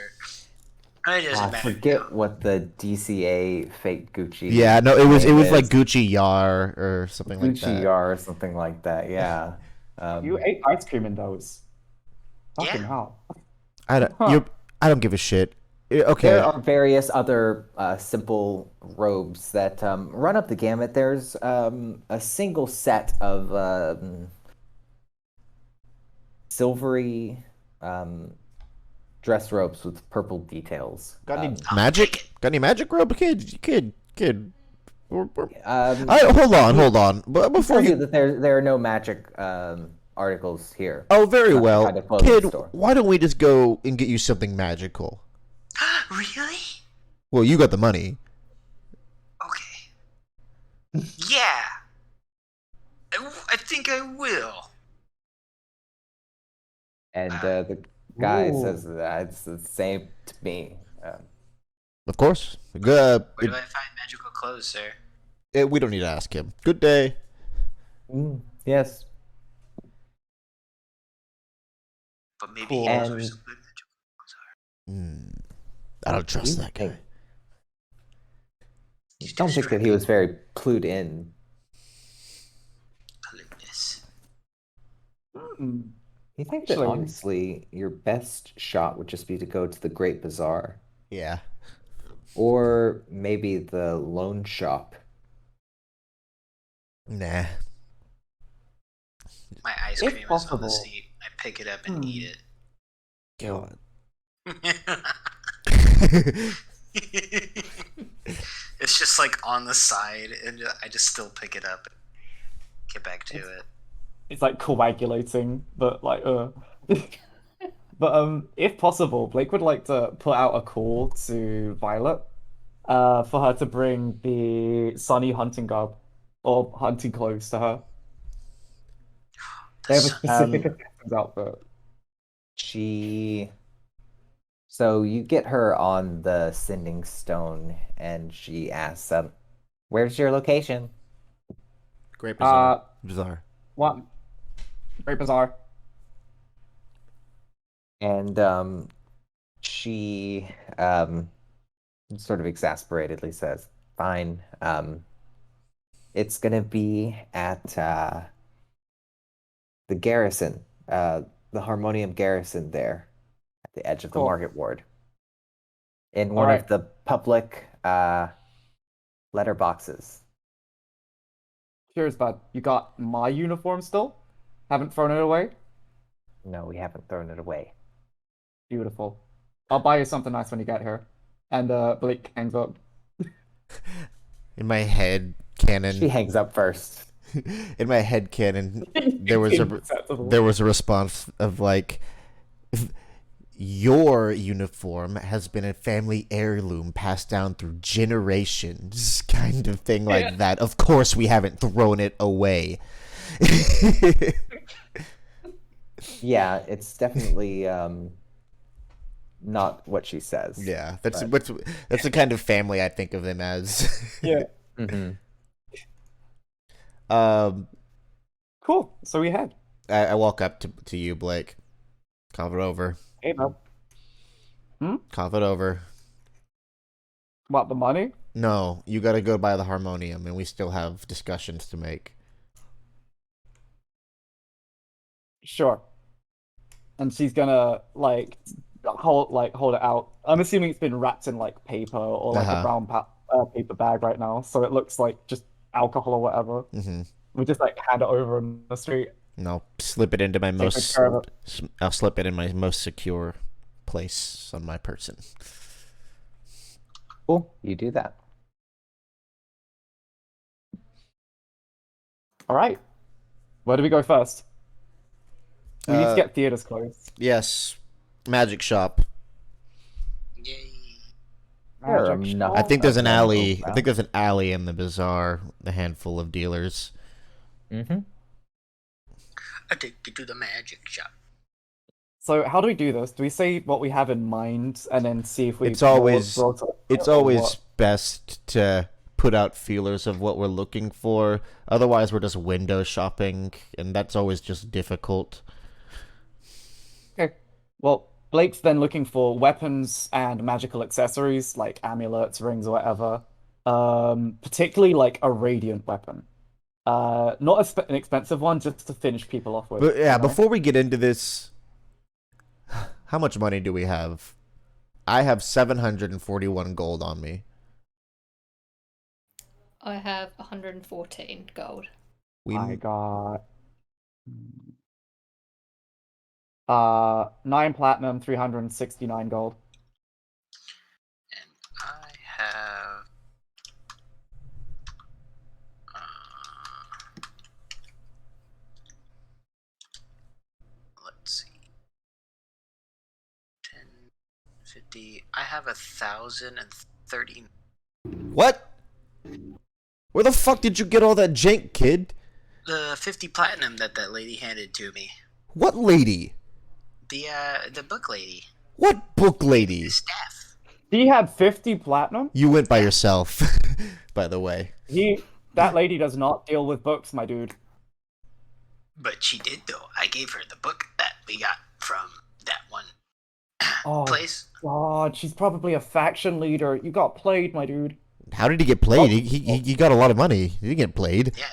It doesn't I matter. forget what the DCA fake Gucci. Yeah, no, it was name like is. Gucci Yar or something like Gucci that. Yar or something like that. Yeah. You ate ice cream in those. Fucking Yeah. hell. I don't give a shit. Okay. There are various other simple robes that run up the gamut. There's a single set of silvery dress robes with purple details. Got any I'll magic? take it. Got any magic robe? Kid. Um, Hold on. But before Before you you, that there are no magic articles here. oh, very Not the well, kind of clothing kid. store. Why don't we just go and get you something magical? Really? Well, you got the money. Okay. Yeah. I think I will. And the guy Ooh. says that it's the same to me. Of course. Where do I find magical clothes, sir? We don't need to ask him. Good day. Yes. But maybe Cool. he knows where And- some good magical clothes are. I don't trust You that guy. think- I don't think that he was very clued in. Politeness. Mm. You think that Actually- honestly, your best shot would just be to go to the Great Bazaar, Yeah. or maybe the Loan Shop. Nah. My ice If cream is on the possible. seat. I pick it up and eat it. God. It's just like on the side, and I just still pick it up and get back to it. It's like coagulating, but like But if possible, Blake would like to put out a call to Violet for her to bring the Sunny hunting garb or hunting clothes to her. The They have a sun. specific assassin's outfit. She. So you get her on the sending stone, and she asks, "Where's your location?" Great bizarre. Uh, Bizarre. what? Great Bazaar. And she sort of exasperatedly says, "Fine. It's gonna be at the garrison, the Harmonium garrison there at the edge of the Cool. market ward, in All one right. of the public letter boxes." Cheers, bud. You got my uniform still? Haven't thrown it away? No, we haven't thrown it away. Beautiful. I'll buy you something nice when you get here. And Blake hangs up. In my head She canon, hangs up first. in my head canon, there was a response of like, your uniform has been a family heirloom passed down through generations, kind of thing like Yeah. that. Of course, we haven't thrown it away. Yeah, it's definitely not what she says. Yeah, that's but- that's the kind of family I think of them as. Yeah. Mhm. Um, Cool. So we head. I walk up to you, Blake. Cough it over. Hey, bud. Cough it over. What, the money? No, you gotta go buy the harmonium, and we still have discussions to make. Sure. And she's gonna hold it out. I'm assuming it's been wrapped in like paper or like Uh-huh. a brown paper bag right now, so it looks like just alcohol or whatever. Mm-hmm. We just like hand it over on the street. And I'll slip it into my Take good most. care of it. I'll slip it in my most secure place on my person. Cool. You do that. All right. Where do we go first? We need to Uh, get theaters closed. Yes, magic shop. Yay. There are Magic enough I shop. think there's an Okay, alley. well. I think there's an alley in the bazaar. A handful of dealers. Mm-hmm. I take you to the magic shop. So how do we do this? Do we say what we have in mind and then see if we It's always- draw to it, It's or always what? best to put out feelers of what we're looking for. Otherwise, we're just window shopping, and that's always just difficult. Okay. Well, Blake's then looking for weapons and magical accessories like amulets, rings, or whatever. Particularly like a radiant weapon. Not an expensive one, just to finish people off with. But yeah, you know? before we get into this, how much money do we have? I have 741 gold on me. I have 114 gold. We I got 9 platinum, 369 gold. And I have. Let's see. 10, 50. I have 1,030. What? Where the fuck did you get all that jank, kid? The 50 platinum that lady handed to me. What lady? The book lady. What book lady? The staff. He had 50 platinum? You went by yourself, by the way. That lady does not deal with books, my dude. But she did, though. I gave her the book that we got from that one Oh place. God, she's probably a faction leader. You got played, my dude. How did he get played? He got a lot of money. He didn't get played. Yeah.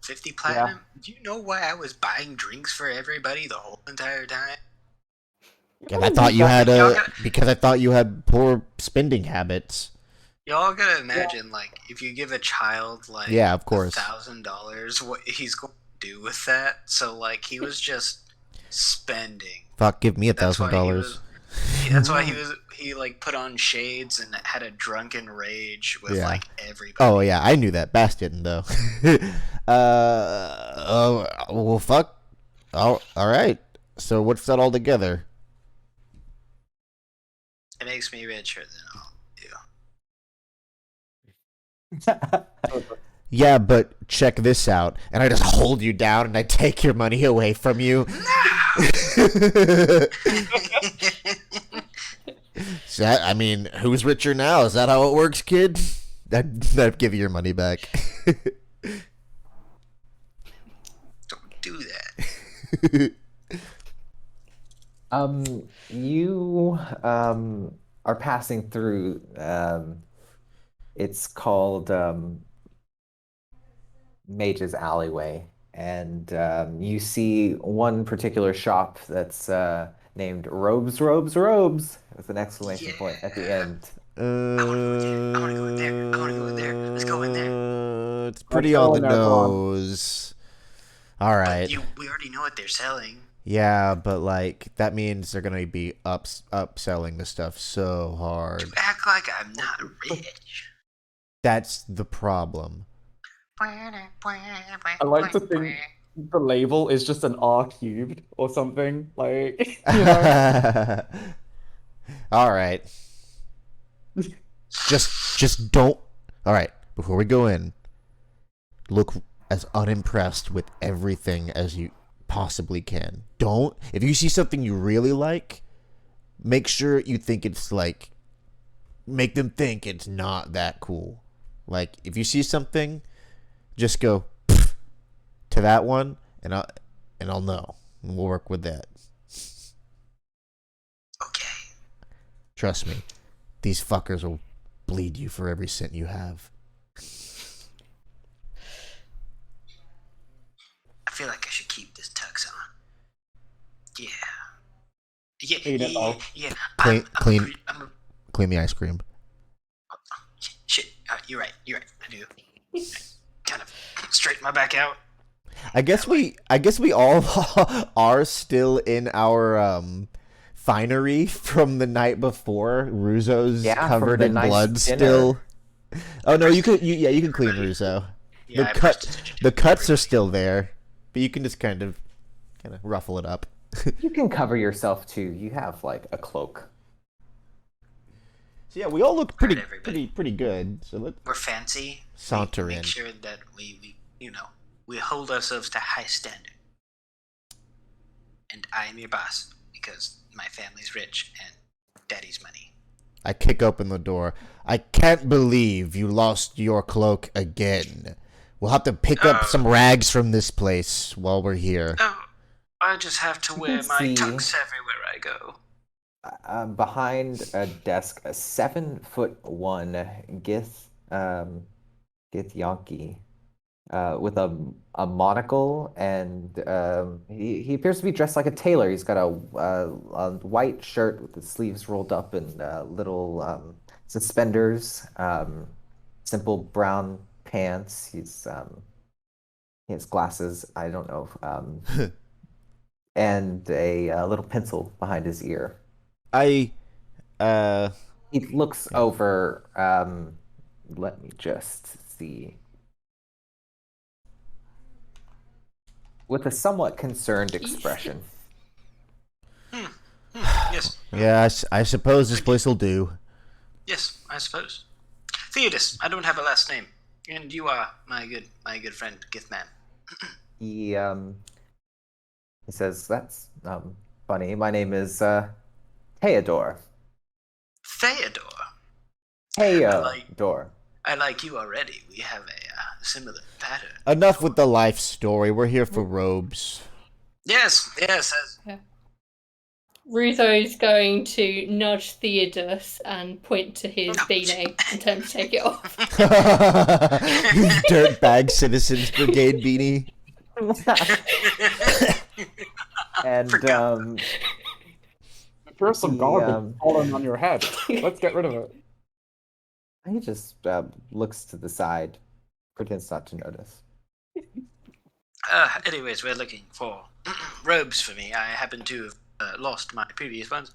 50 platinum. Do you know why I was buying drinks for everybody the whole entire time? And I thought you had because I thought you had poor spending habits. Y'all gotta imagine, like, if you give a child, like, Yeah, of course. $1,000, what he's going to do with that. So, like, he was just spending. Fuck, give me That's why he $1,000. was. That's why he like put on shades and had a drunken rage with Yeah. like everybody. Oh yeah, I knew that. Bass didn't though. Well, fuck. All right. So what's that all together? It makes me richer than all you. Yeah, but check this out. And I just hold you down and I take your money away from you. Is that, I mean, who's richer now? Is that how it works, kid? I'd give you your money back. Don't do that. You are passing through. It's called Mage's Alleyway, and you see one particular shop that's named Robes, Robes, Robes with an exclamation point at the end. I want to go in there. I want to go in there. Let's go in there. It's pretty go on the in there, Ron. nose. All right. But we already know what they're selling. Yeah, but like that means they're gonna be upselling the stuff so hard. You act like I'm not rich. That's the problem. I like to think the label is just an R cubed or something. Like, you know. All right. Just don't. All right. Before we go in, look as unimpressed with everything as you possibly can. Don't. If you see something you really like, make sure you think it's like. Make them think it's not that cool. Like if you see something, just go to that one, and I'll know, and we'll work with that. Okay. Trust me, these fuckers will bleed you for every cent you have. I feel like I should keep this tux on. Yeah. Yeah. Clean it, though. Yeah. Clean the ice cream. Shit. You're right. I do. Kind of straighten my back out. I guess we all are still in our finery from the night before. Ruzo's covered in nice blood dinner. still. Oh no, you can clean Ruzo. Yeah, The cuts are still there, but you can just kind of ruffle it up. You can cover yourself too. You have like a cloak. So yeah, we all look pretty everybody. pretty good. So let's We're fancy. saunter we in. Make sure that we hold ourselves to high standard. And I am your boss because my family's rich and daddy's money. I kick open the door. I can't believe you lost your cloak again. We'll have to pick up some rags from this place while we're here. Oh, I just have to wear can my see- tux everywhere I go. Behind a desk, a 7'1" Githyanki, with a monocle, and he appears to be dressed like a tailor. He's got a white shirt with the sleeves rolled up and little suspenders, simple brown pants. He has glasses. I don't know, and a little pencil behind his ear. He looks over. Let me just see. With a somewhat concerned expression. Yes, Yeah, I suppose this place will do. yes, I suppose. Theodis, I don't have a last name, and you are my good friend Githman. He says, "That's funny. My name is Theodore. Theodore. Theodore." I like you already. We have a similar pattern. Enough with the life story. We're here for robes. Yes. Ruzo's going to nudge Theodus and point to his beanie and tell him to take it off. Dirtbag Citizens Brigade beanie. And There's some He, garbage falling on your head. Let's get rid of it. he just looks to the side, pretends not to notice. Anyways, we're looking for robes for me. I happen to have lost my previous ones.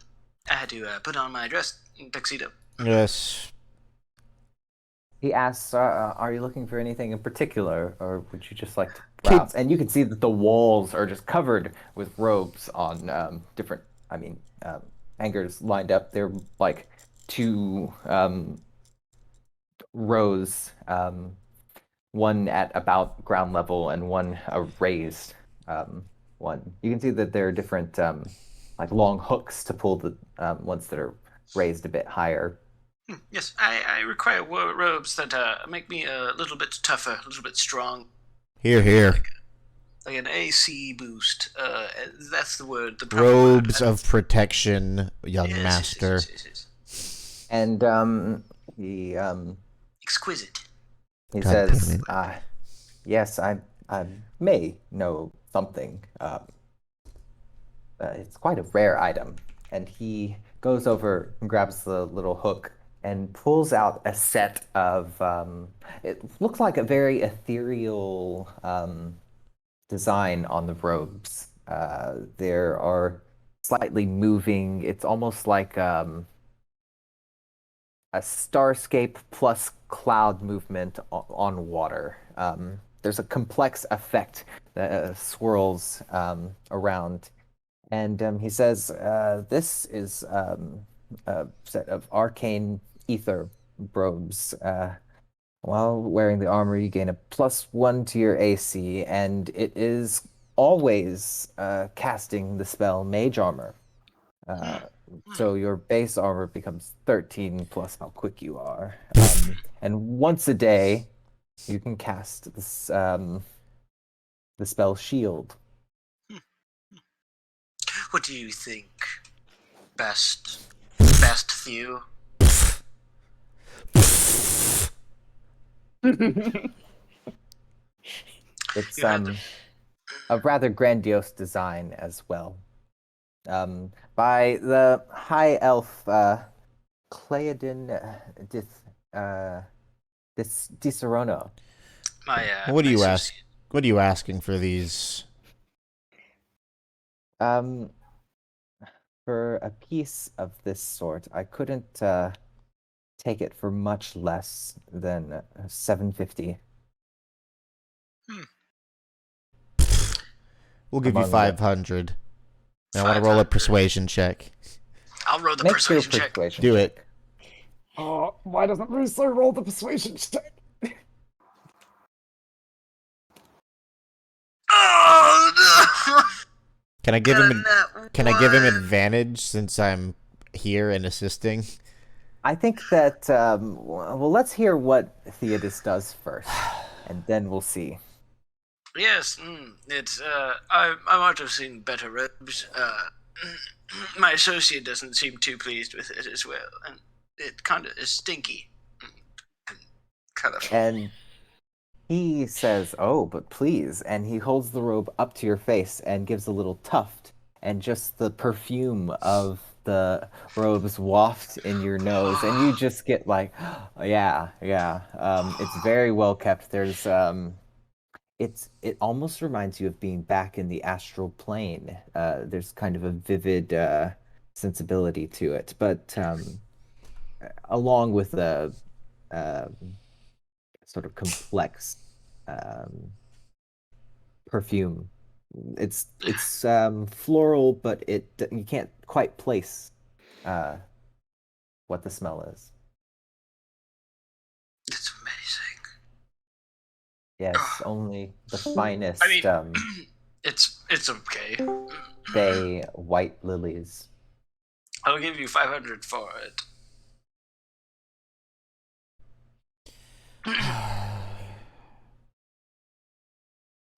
I had to put on my dress tuxedo. Yes. He asks, "Are you looking for anything in particular, or would you just like to browse?" And you can see that the walls are just covered with robes on different, hangers lined up. They're like two rows, one at about ground level and one a raised one. You can see that there are different like long hooks to pull the ones that are raised a bit higher. Yes, I require robes that make me a little bit tougher, a little bit strong. Here, here. Like an AC boost. That's the word. The proper word. Robes of protection, young Yes, master. yes. And he Exquisite. he God damn says, it. "Yes, I may know something. It's quite a rare item." And he goes over and grabs the little hook and pulls out a set of. It looks like a very ethereal design on the robes. There are slightly moving. It's almost like a starscape plus cloud movement on water. There's a complex effect that swirls around. And he says, this is a set of arcane ether robes. While wearing the armor, you gain a +1 to your AC, and it is always casting the spell Mage Armor. So your base armor becomes 13 plus how quick you are. And once a day, you can cast this the spell Shield. What do you think? Best Thew? It's You had a rather grandiose design as well. By the high elf Cleodin Disarono. my What do my you ask? associate. What are you asking for these? Um, for a piece of this sort, I couldn't take it for much less than 750. We'll give you Among the- 500. And I want to roll a 500. persuasion check. I'll roll the Make your persuasion check. persuasion Do check. it. Oh, why doesn't Russo roll the persuasion check? Oh Can I no! give him? Can I give him One. advantage since I'm here and assisting? I think that well, let's hear what Theodis does first, and then we'll see. Yes, it's I might have seen better robes. My associate doesn't seem too pleased with it as well, and it kind of is stinky and colorful. And he says, "Oh, but please," and he holds the robe up to your face and gives a little tuft, and just the perfume of the robes waft in your nose, and you just get like, yeah, yeah. It's very well kept. It almost reminds you of being back in the astral plane. There's kind of a vivid sensibility to it, but along with a sort of complex um, perfume. It's floral, but you can't quite place uh, what the smell is. It's amazing. Yes, only the finest I mean, it's okay. bay white lilies. I'll give you 500 for it.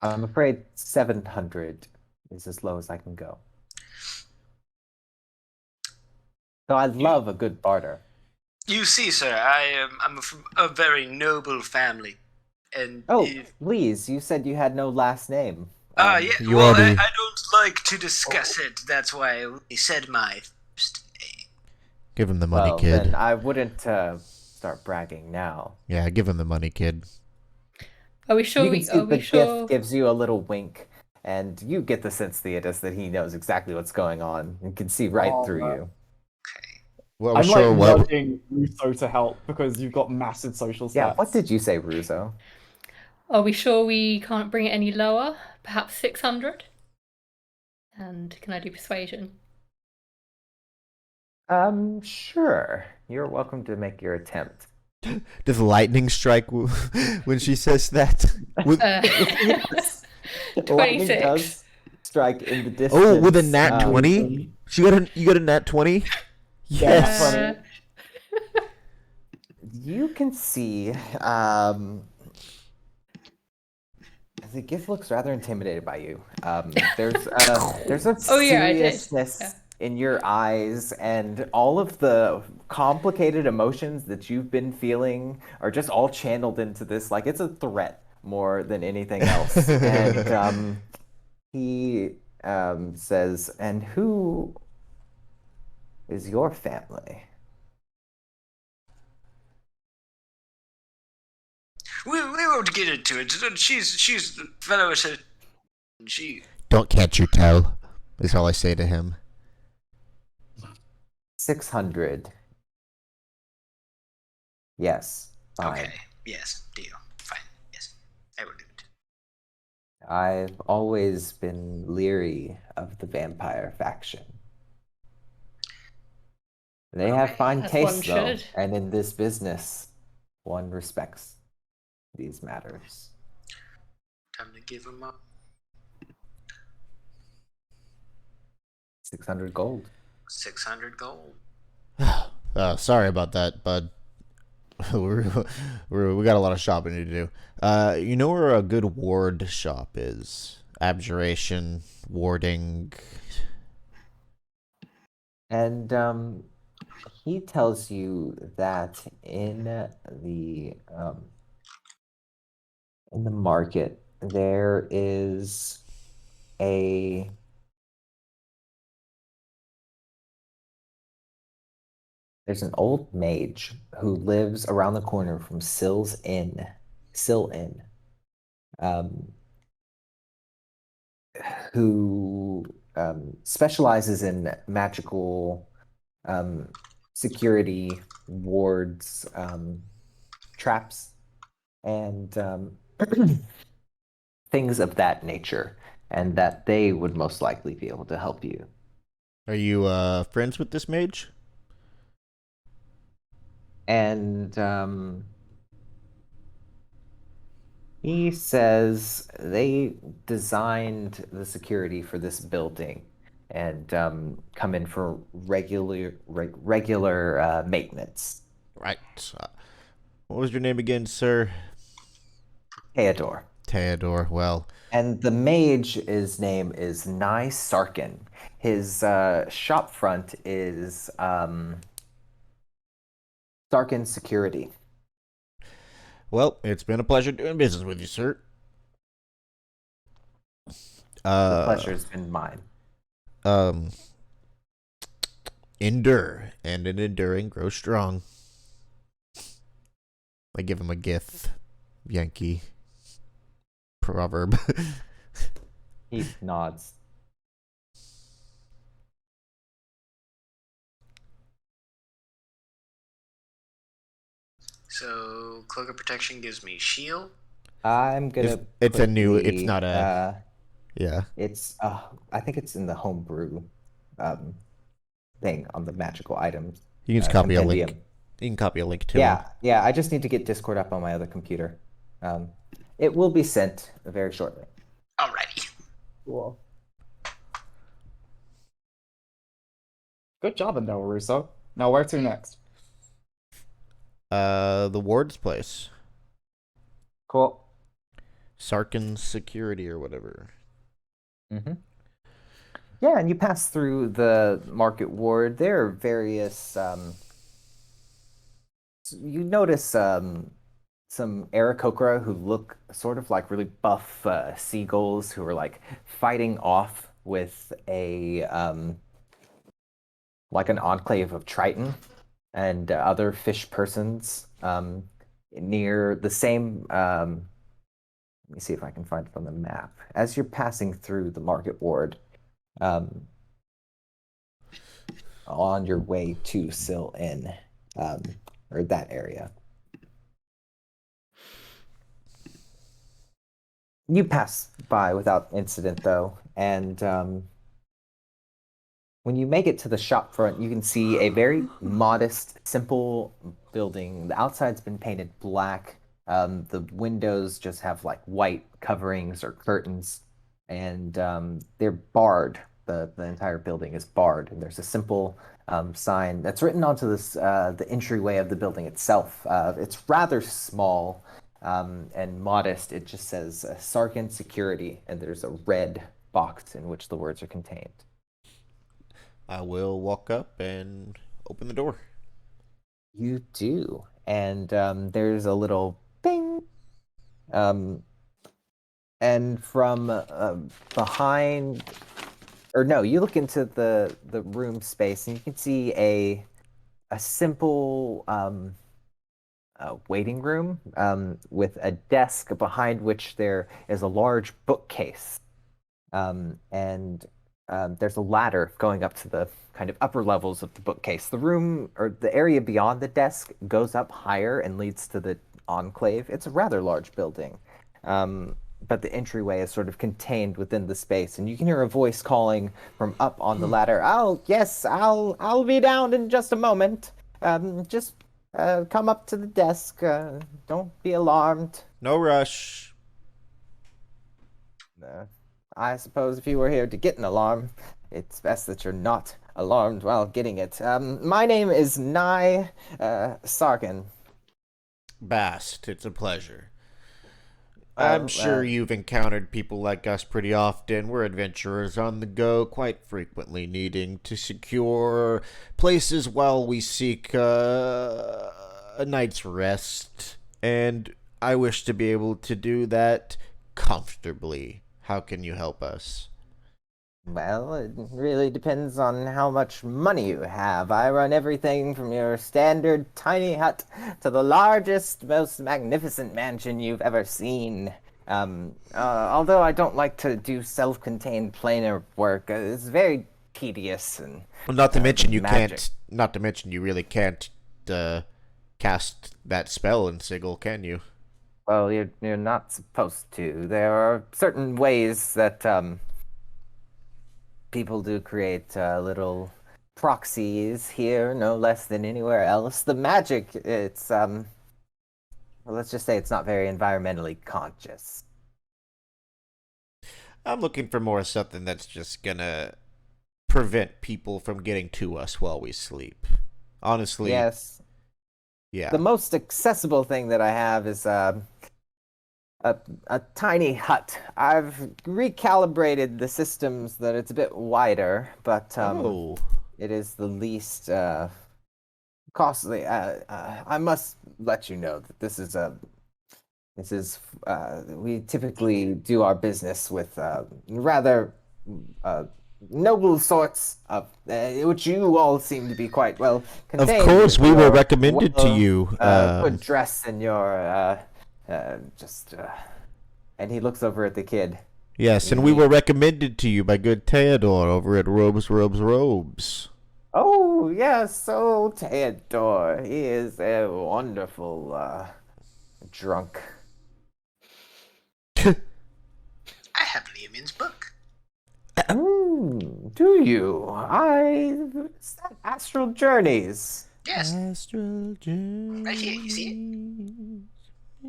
I'm afraid 700 is as low as I can go. So I love a good barter. You see, sir, I'm from a very noble family, and Oh, please, you said you had no last name. yeah. You Well, already- I don't like to discuss it. That's why I only said my first name. Give him the money, Well, kid. then I wouldn't start bragging now. Yeah, give him the money, kid. Are we sure? You can see Are the we sure? gift gives you a little wink, and you get the sense, Theodis, that he knows exactly what's going on and can see right Oh, through no. you. Okay. Well, I'm sure like what? nudging Russo to help because you've got massive social stats. Yeah, what did you say, Russo? Are we sure we can't bring it any lower? Perhaps 600? And can I do persuasion? Sure. You're welcome to make your attempt. Does lightning strike when she says that? Yes. Lightning 26. does strike in the distance. Oh, with a nat 20? 20. You got a nat 20? Yeah, Yes. funny. You can see the gift looks rather intimidated by you. There's a Oh, yeah, I did. seriousness Yeah. in your eyes, and all of the complicated emotions that you've been feeling are just all channeled into this. Like it's a threat more than anything else. And he says, "And who is your family?" We won't get into it. She's the fellow said she. Don't catch your toe, is all I say to him. 600. Yes, fine. Okay. Yes. Deal. Fine. Yes. I will do it. I've always been leery of the vampire faction. They have fine As one taste, though, should. and in this business, one respects these matters. Time to give him up. 600 gold. 600 gold. Sorry about that, bud. We got a lot of shopping to do. You know where a good ward shop is? Abjuration, warding. And he tells you that in the market there is a there's an old mage who lives around the corner from Sill Inn, um, who specializes in magical security wards, traps, and things of that nature, and that they would most likely be able to help you. Are you friends with this mage? And he says they designed the security for this building and come in for regular maintenance. Right. What was your name again, Theodore. Theodore. Well, And the mage's name is Nye Sarkin. His shop front is Sarkin Security. it's been a pleasure doing business with you, sir. The pleasure's been mine. Um, endure, and in enduring, grow strong. I give him a gift, Yankee proverb. He nods. So cloak of protection gives me shield. I'm gonna. It's put a new. the, It's not a. Yeah. It's I think it's in the homebrew thing on the magical items. You can just copy a link. compendium. You can copy a link to him. Yeah. I just need to get Discord up on my other computer. It will be sent very shortly. Alrighty. Cool. Good job, Endeavor Russo. Now where to next? The ward's place. Cool. Sarkin's security or whatever. Mm-hmm. Yeah, and you pass through the market ward. There are various. You notice some Aarakocra who look sort of like really buff seagulls who are like fighting off with a like an enclave of Triton and other fish persons near the same. Let me see if I can find it on the map. As you're passing through the market ward, on your way to Sill Inn, or that area. You pass by without incident, though, and When you make it to the shop front, you can see a very modest, simple building. The outside's been painted black. The windows just have like white coverings or curtains, and they're barred. The entire building is barred, and there's a simple sign that's written onto the entryway of the building itself. It's rather small and modest. It just says Sarkin Security, and there's a red box in which the words are contained. I will walk up and open the door. You do. And there's a little bing. And from behind, or no, you look into the room space and you can see a simple waiting room with a desk behind which there is a large bookcase. And there's a ladder going up to the kind of upper levels of the bookcase. The room or the area beyond the desk goes up higher and leads to the enclave. It's a rather large building, but the entryway is sort of contained within the space, and you can hear a voice calling from up on the ladder. "Oh, yes, I'll be down in just a moment. Just come up to the desk. Don't be alarmed." No rush. I suppose if you were here to get an alarm, it's best that you're not alarmed while getting it. My name is Nye Sarkin. Bast, it's a pleasure. I'm sure you've encountered people like us pretty often. We're adventurers on the go, quite frequently needing to secure places while we seek a night's rest. And I wish to be able to do that comfortably. How can you help us? Well, it really depends on how much money you have. I run everything from your standard tiny hut to the largest, most magnificent mansion you've ever seen. Although I don't like to do self-contained planar work, it's very tedious and Well, not to mention you magic. can't. Not to mention you really can't cast that spell in Sigil, can you? Well, you're not supposed to. There are certain ways that people do create little proxies here, no less than anywhere else. The magic, it's well, let's just say it's not very environmentally conscious. I'm looking for more something that's just gonna prevent people from getting to us while we sleep. Honestly, Yes. yeah. The most accessible thing that I have is a tiny hut. I've recalibrated the systems that it's a bit wider, but Oh, it is the least costly. I must let you know that we typically do our business with rather uh, noble sorts of which you all seem to be quite well of contained. course, with we were your recommended to you. good dress and your just and he looks over at the kid. Yes, and we were recommended to you by good Theodore over at Robes. Oh yes, so Theodore, he is a wonderful drunk. I have Liamin's book. Do you? Is that Astral Journeys? Yes, Astral Journeys. right here. You see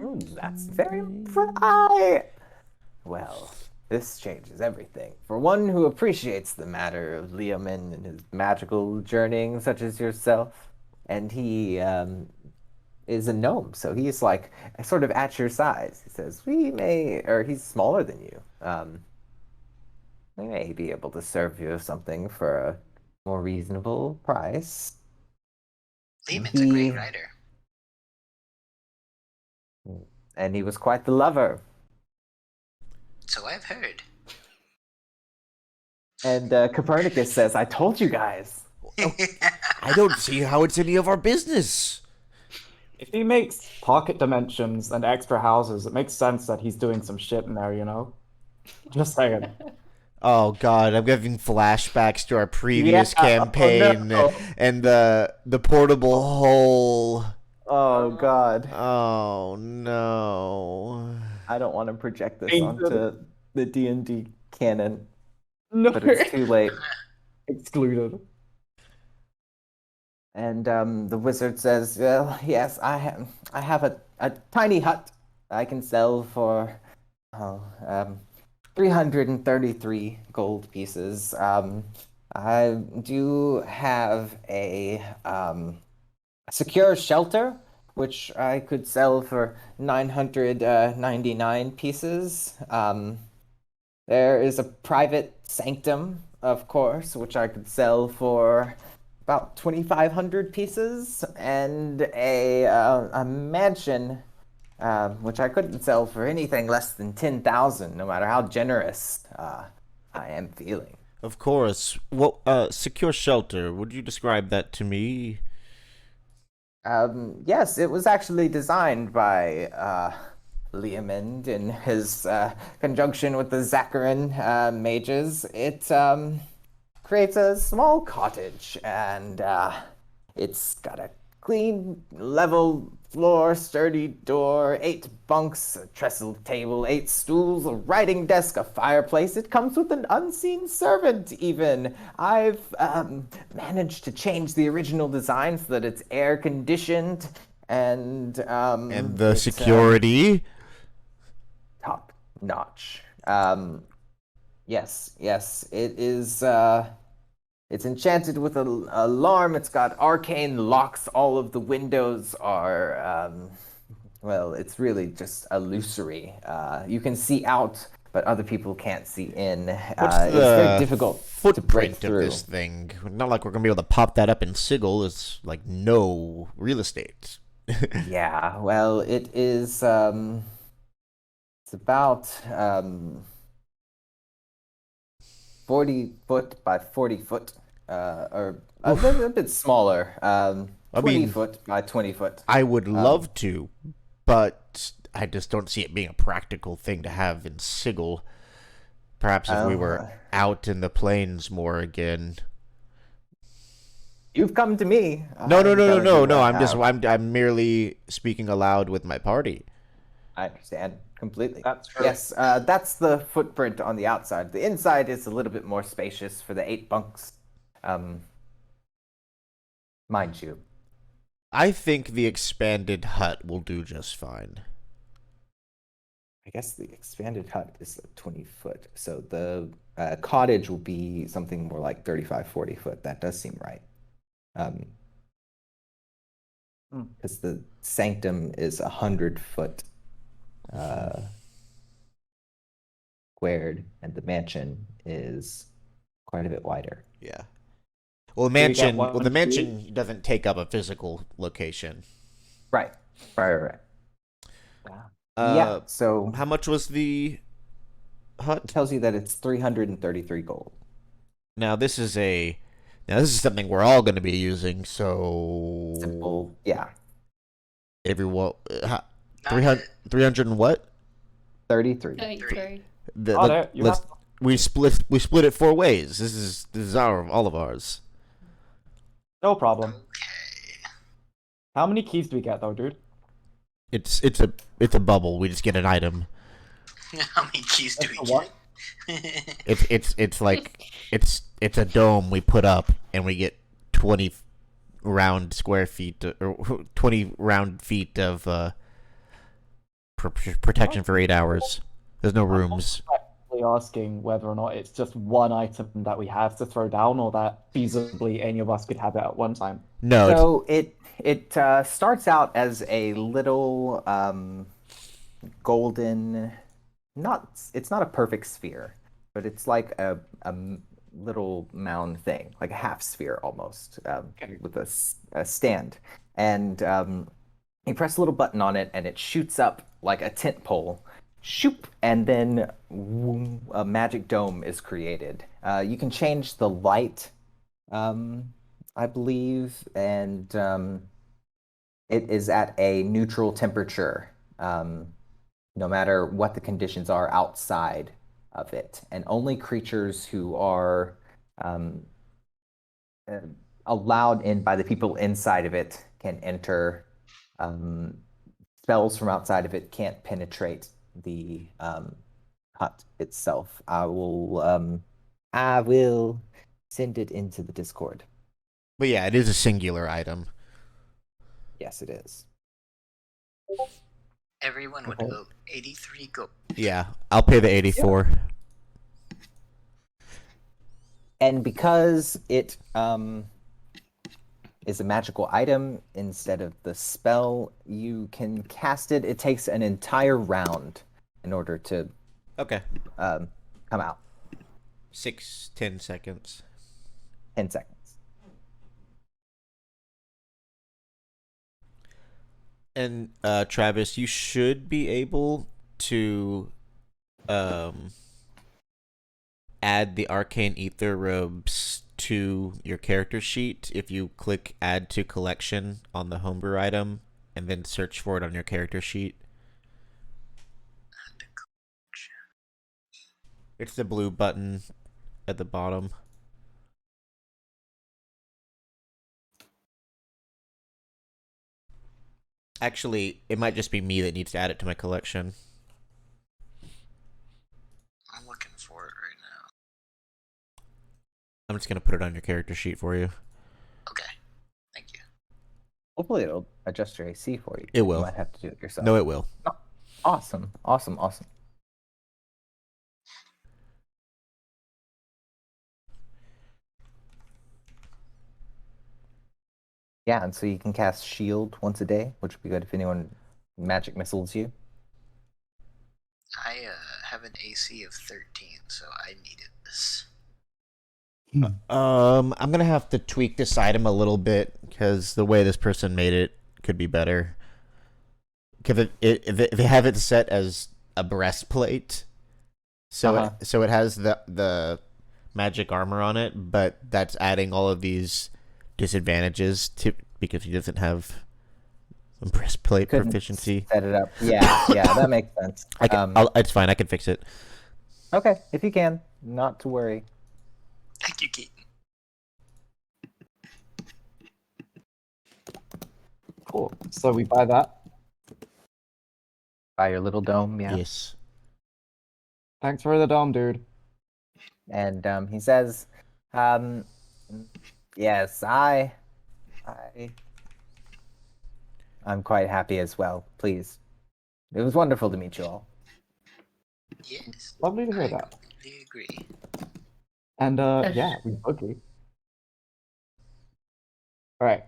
it? That's very Well, this changes everything. For one who appreciates the matter of Liamin and his magical journeying, such as yourself, and he is a gnome, so he's like sort of at your size. He says, he's smaller than you. We may be able to serve you something for a more reasonable price. Liamin's a great writer. And he was quite the lover. So I've heard. And Copernicus says, I told you guys. I don't see how it's any of our business. If he makes pocket dimensions and extra houses, it makes sense that he's doing some shit in there, you know? Just saying. Oh God, I'm getting flashbacks to our previous campaign no. and the portable hole. Oh God. Oh no. I don't want to project this Ain't onto the D&D canon, No. but it's too late. Excluded. And the wizard says, "Well, yes, I have a tiny hut I can sell for oh, 333 gold pieces. I do have a secure shelter, which I could sell for 999 pieces. There is a private sanctum, of course, which I could sell for about 2,500 pieces, and a mansion, which I couldn't sell for anything less than 10,000, no matter how generous I am feeling." Of course. Well, secure shelter. Would you describe that to me? Yes, it was actually designed by Leomund in his conjunction with the Zacharin mages. It creates a small cottage, and it's got a clean, level floor, sturdy door, 8 bunks, a trestle table, 8 stools, a writing desk, a fireplace. It comes with an unseen servant, even. I've managed to change the original design so that it's air conditioned and And the it's security? top notch. Yes, it is. It's enchanted with an alarm. It's got arcane locks. All of the windows are, well, it's really just illusory. You can see out, but other people can't see in. What's It's very the difficult to break footprint of through. this thing? Not like we're gonna be able to pop that up in Sigil. It's like no real estate. Yeah, well, it is. It's about 40 foot by 40 foot, or a bit smaller. I 20 mean, foot by 20 foot. I would love to, but I just don't see it being a practical thing to have in Sigil. Perhaps if we were Uh, out in the plains more again. You've come to me. No, no, I'm no, no, telling you no, what no. I I'm just have. I'm merely speaking aloud with my party. I understand completely. That's true. Yes, that's the footprint on the outside. The inside is a little bit more spacious for the 8 bunks. Um, Mind you. I think the expanded hut will do just fine. I guess the expanded hut is 20 foot. So the cottage will be something more like 35, 40 foot. That does seem right. Because the sanctum is 100 foot squared, and the mansion is quite a bit wider. Yeah. Well, Do we get the one mansion doesn't take up a physical location. Right. Right. Wow. Yeah. So How much was the it hut? tells you that it's 333 gold. Now this is something we're all going to be using. So Simple. Yeah. everyone, Not 300, it. 300 and what? 33. 33. Oh, there, you let's have. we split it 4 ways. This is all of ours. No problem. Okay. How many keys do we get though, dude? It's a bubble. We just get an item. How many keys do That's we a what? get? It's like it's a dome we put up and we get 20 round square feet or 20 round feet of protection for 8 hours. There's no rooms. Actually asking whether or not it's just one item that we have to throw down, or that feasibly any of us could have it at one time. No, So it starts out as a little golden, it's not a perfect sphere, but it's like a little mound thing, like a half sphere almost, with a stand. And you press a little button on it, and it shoots up like a tent pole. Shoop, and then a magic dome is created. You can change the light, I believe, and it is at a neutral temperature, no matter what the conditions are outside of it. And only creatures who are allowed in by the people inside of it can enter. Spells from outside of it can't penetrate the hut itself. I will send it into the Discord. But yeah, it is a singular item. Yes, it is. Everyone would Okay. owe 83 gold. Yeah, I'll pay the 84. And because it is a magical item instead of the spell, you can cast it. It takes an entire round in order to Okay. come out. 10 seconds. 10 seconds. And Travis, you should be able to add the arcane ether robes to your character sheet if you click add to collection on the homebrew item and then search for it on your character sheet. It's the blue button at the bottom. Actually, it might just be me that needs to add it to my collection. I'm looking for it right now. I'm just going to put it on your character sheet for you. Okay. Thank you. Hopefully it'll adjust your AC for you. It will. You might have to do it yourself. No, it will. Oh, awesome. Awesome. Awesome. Yeah, and so you can cast Shield once a day, which would be good if anyone magic missiles you. I have an AC of 13, so I needed this. I'm gonna have to tweak this item a little bit because the way this person made it could be better. Because they have it set as a breastplate, so it has the magic armor on it, but that's adding all of these disadvantages to because he doesn't have breastplate Couldn't proficiency. set it up. Yeah, yeah, that makes sense. It's fine. I can fix it. Okay, if you can, not to worry. Thank you, Keaton. Cool. So we buy that. By your little dome, yeah. Yes. Thanks for the dome, dude. And he says, yes, I'm quite happy as well. Please. It was wonderful to meet you all. Yes. Lovely to hear I that. completely agree. And yeah, we agree. All right.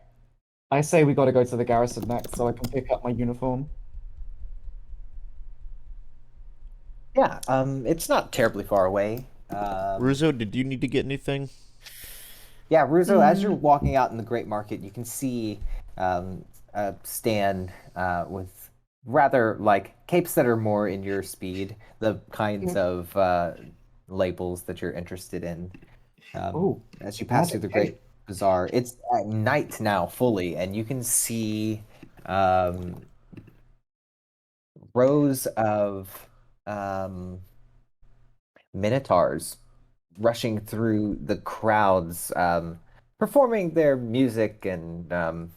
I say we got to go to the garrison next, so I can pick up my uniform. Yeah, it's not terribly far away. Ruzo, did you need to get anything? Yeah, Ruzo, as you're walking out in the Great Market, you can see a stand with rather like capes that are more in your speed, the kinds of labels that you're interested in. As you pass through the Great Bazaar, it's at night now fully, and you can see rows of minotaurs rushing through the crowds, performing their music and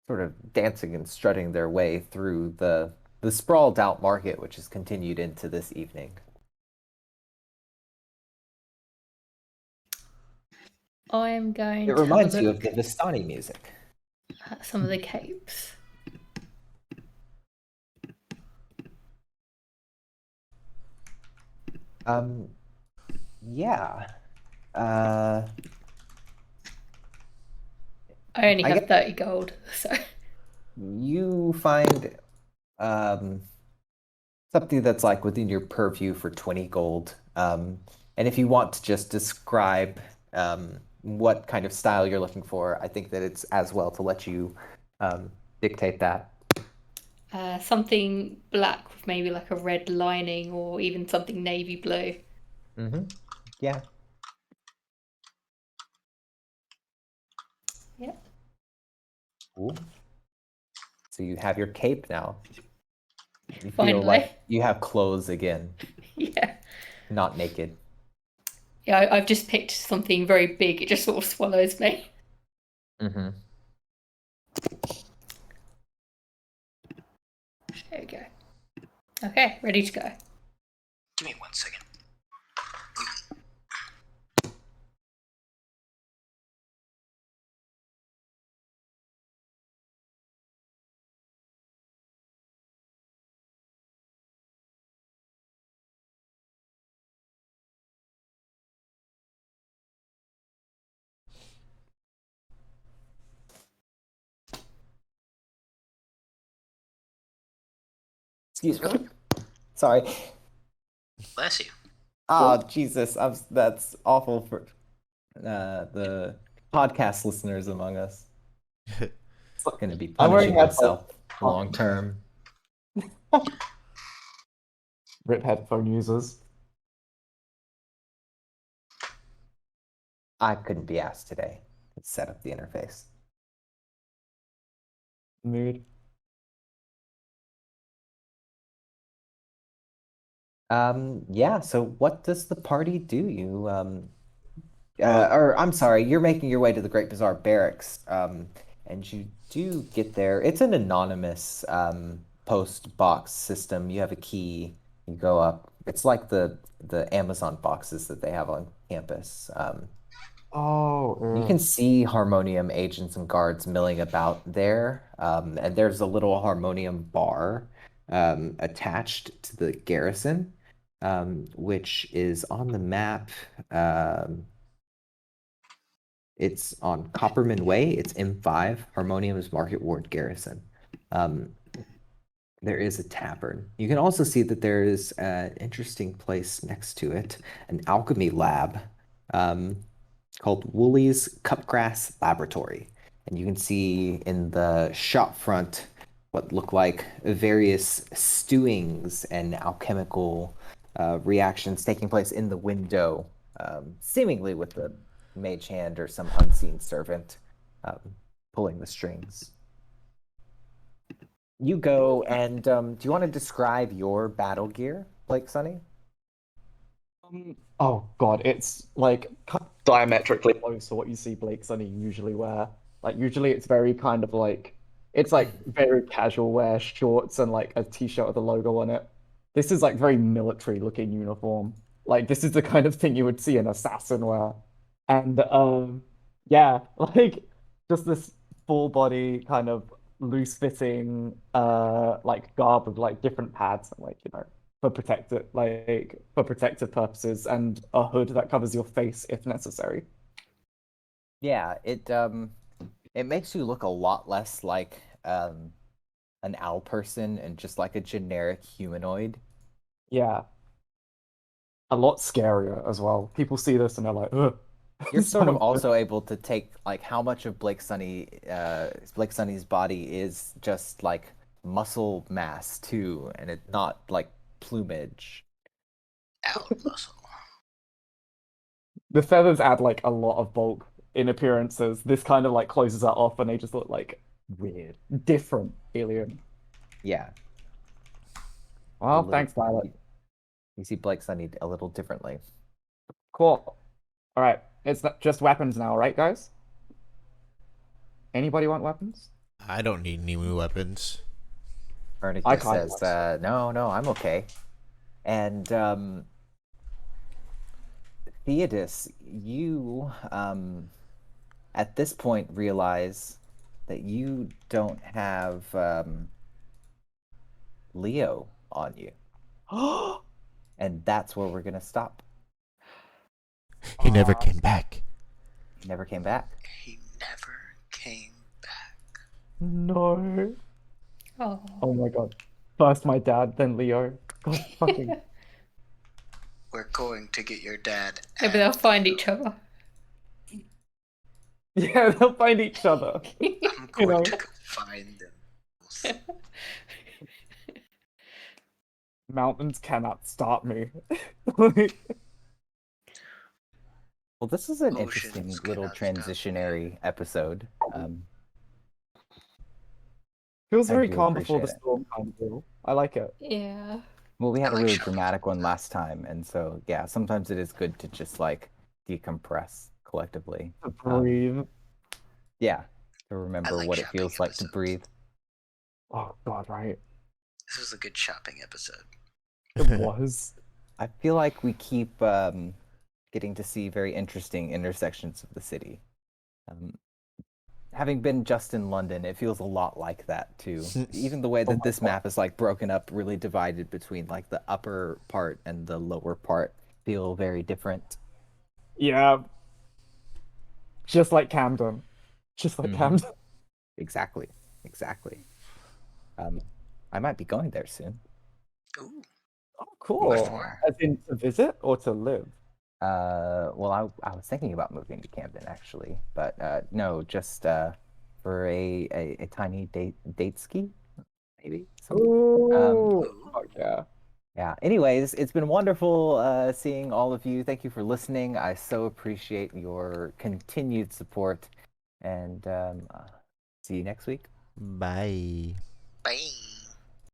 sort of dancing and strutting their way through the sprawled out market, which has continued into this evening. I'm going It to reminds have a you look of the Vistani music. at some of the capes. Yeah. I only I have guess 30 gold, so you find something that's like within your purview for 20 gold. And if you want to just describe what kind of style you're looking for, I think that it's as well to let you dictate that. something black with maybe like a red lining or even something navy blue. Yeah. Yeah. Cool. So you have your cape now. You feel Finally. like you have clothes again, Yeah. not naked. Yeah, I've just picked something very big. It just sort of swallows me. Mm-hmm. There we go. Okay, ready to go. Give me 1 second. Excuse me. Sorry. Bless you. Oh, Jesus. That's awful for the podcast listeners among us. Going to be I'm wearing punishing headphones. himself long term. Rip headphone users. I couldn't be asked today to set up the interface. Mood. Yeah, so what does the party do? Or I'm sorry, you're making your way to the Great Bazaar Barracks, and you do get there. It's an anonymous post box system. You have a key, you go up. It's like the Amazon boxes that they have on campus. You can see Harmonium agents and guards milling about there, and there's a little Harmonium bar attached to the garrison, which is on the map. It's on Copperman Way. It's M5. Harmonium is Market Ward Garrison. There is a tavern. You can also see that there is an interesting place next to it, an alchemy lab called Wooly's Cupgrass Laboratory. And you can see in the shop front what look like various stewings and alchemical reactions taking place in the window, seemingly with the mage hand or some unseen servant pulling the strings. You go and do you want to describe your battle gear, Blake Sunny? Oh god, it's like diametrically opposed to what you see Blake Sunny usually wear. Like usually it's very kind of like it's like very casual wear, shorts and like a t-shirt with a logo on it. This is like very military looking uniform. Like this is the kind of thing you would see an assassin wear. And yeah, like just this full body kind of loose fitting like garb with like different pads and like for protective purposes and a hood that covers your face if necessary. Yeah, it makes you look a lot less like an owl person and just like a generic humanoid. Yeah, a lot scarier as well. People see this and they're like, ugh. You're sort of Someone- also able to take like how much of Blake Sunny's body is just like muscle mass too, and it's not like plumage. Out muscle. The feathers add like a lot of bulk in appearances. This kind of like closes that off and they just look like weird, different alien. Yeah. Well, little- thanks, Violet. You see Blake Sunny a little differently. Cool. All right, it's not just weapons now, right, guys? Anybody want weapons? I don't need any new weapons. Vernick I just can't says, no, I'm okay. And Theodis, you at this point realize that you don't have Leo on you. And that's where we're gonna stop. He never came back. Never came back. He never came back. No. Oh. Oh my god. First my dad, then Leo. God fucking. We're going to get your dad. Maybe they'll find each other. Yeah, they'll find each other. I'm going know. to go find them. Mountains cannot stop me. Like, Well, this is an Oceans interesting cannot little stop me. transitionary episode. feels I very do calm before the appreciate it. storm kind of deal. I like it. Yeah. Well, we had I a like really shopping. dramatic one last time, and so yeah, sometimes it is good to just like decompress collectively. To breathe. Yeah, to remember like what it shopping feels like to episodes. breathe. Oh god, right. This was a good shopping episode. It was. I feel like we keep getting to see very interesting intersections of the city. Having been just in London, it feels a lot like that too. Even the way that my this God. map is like broken up, really divided between like the upper part and the lower part, feel very different. Yeah. Just like Camden. Just like Mhm. Camden. Exactly. I might be going there soon. Ooh. Oh, cool. What Yeah. for? As in to visit or to live? Well, I was thinking about moving to Camden actually, but no, just for a tiny date ski, maybe. Ooh. Ooh. Oh, yeah. Yeah. Anyways, it's been wonderful seeing all of you. Thank you for listening. I so appreciate your continued support, and see you next week. Bye. Bye.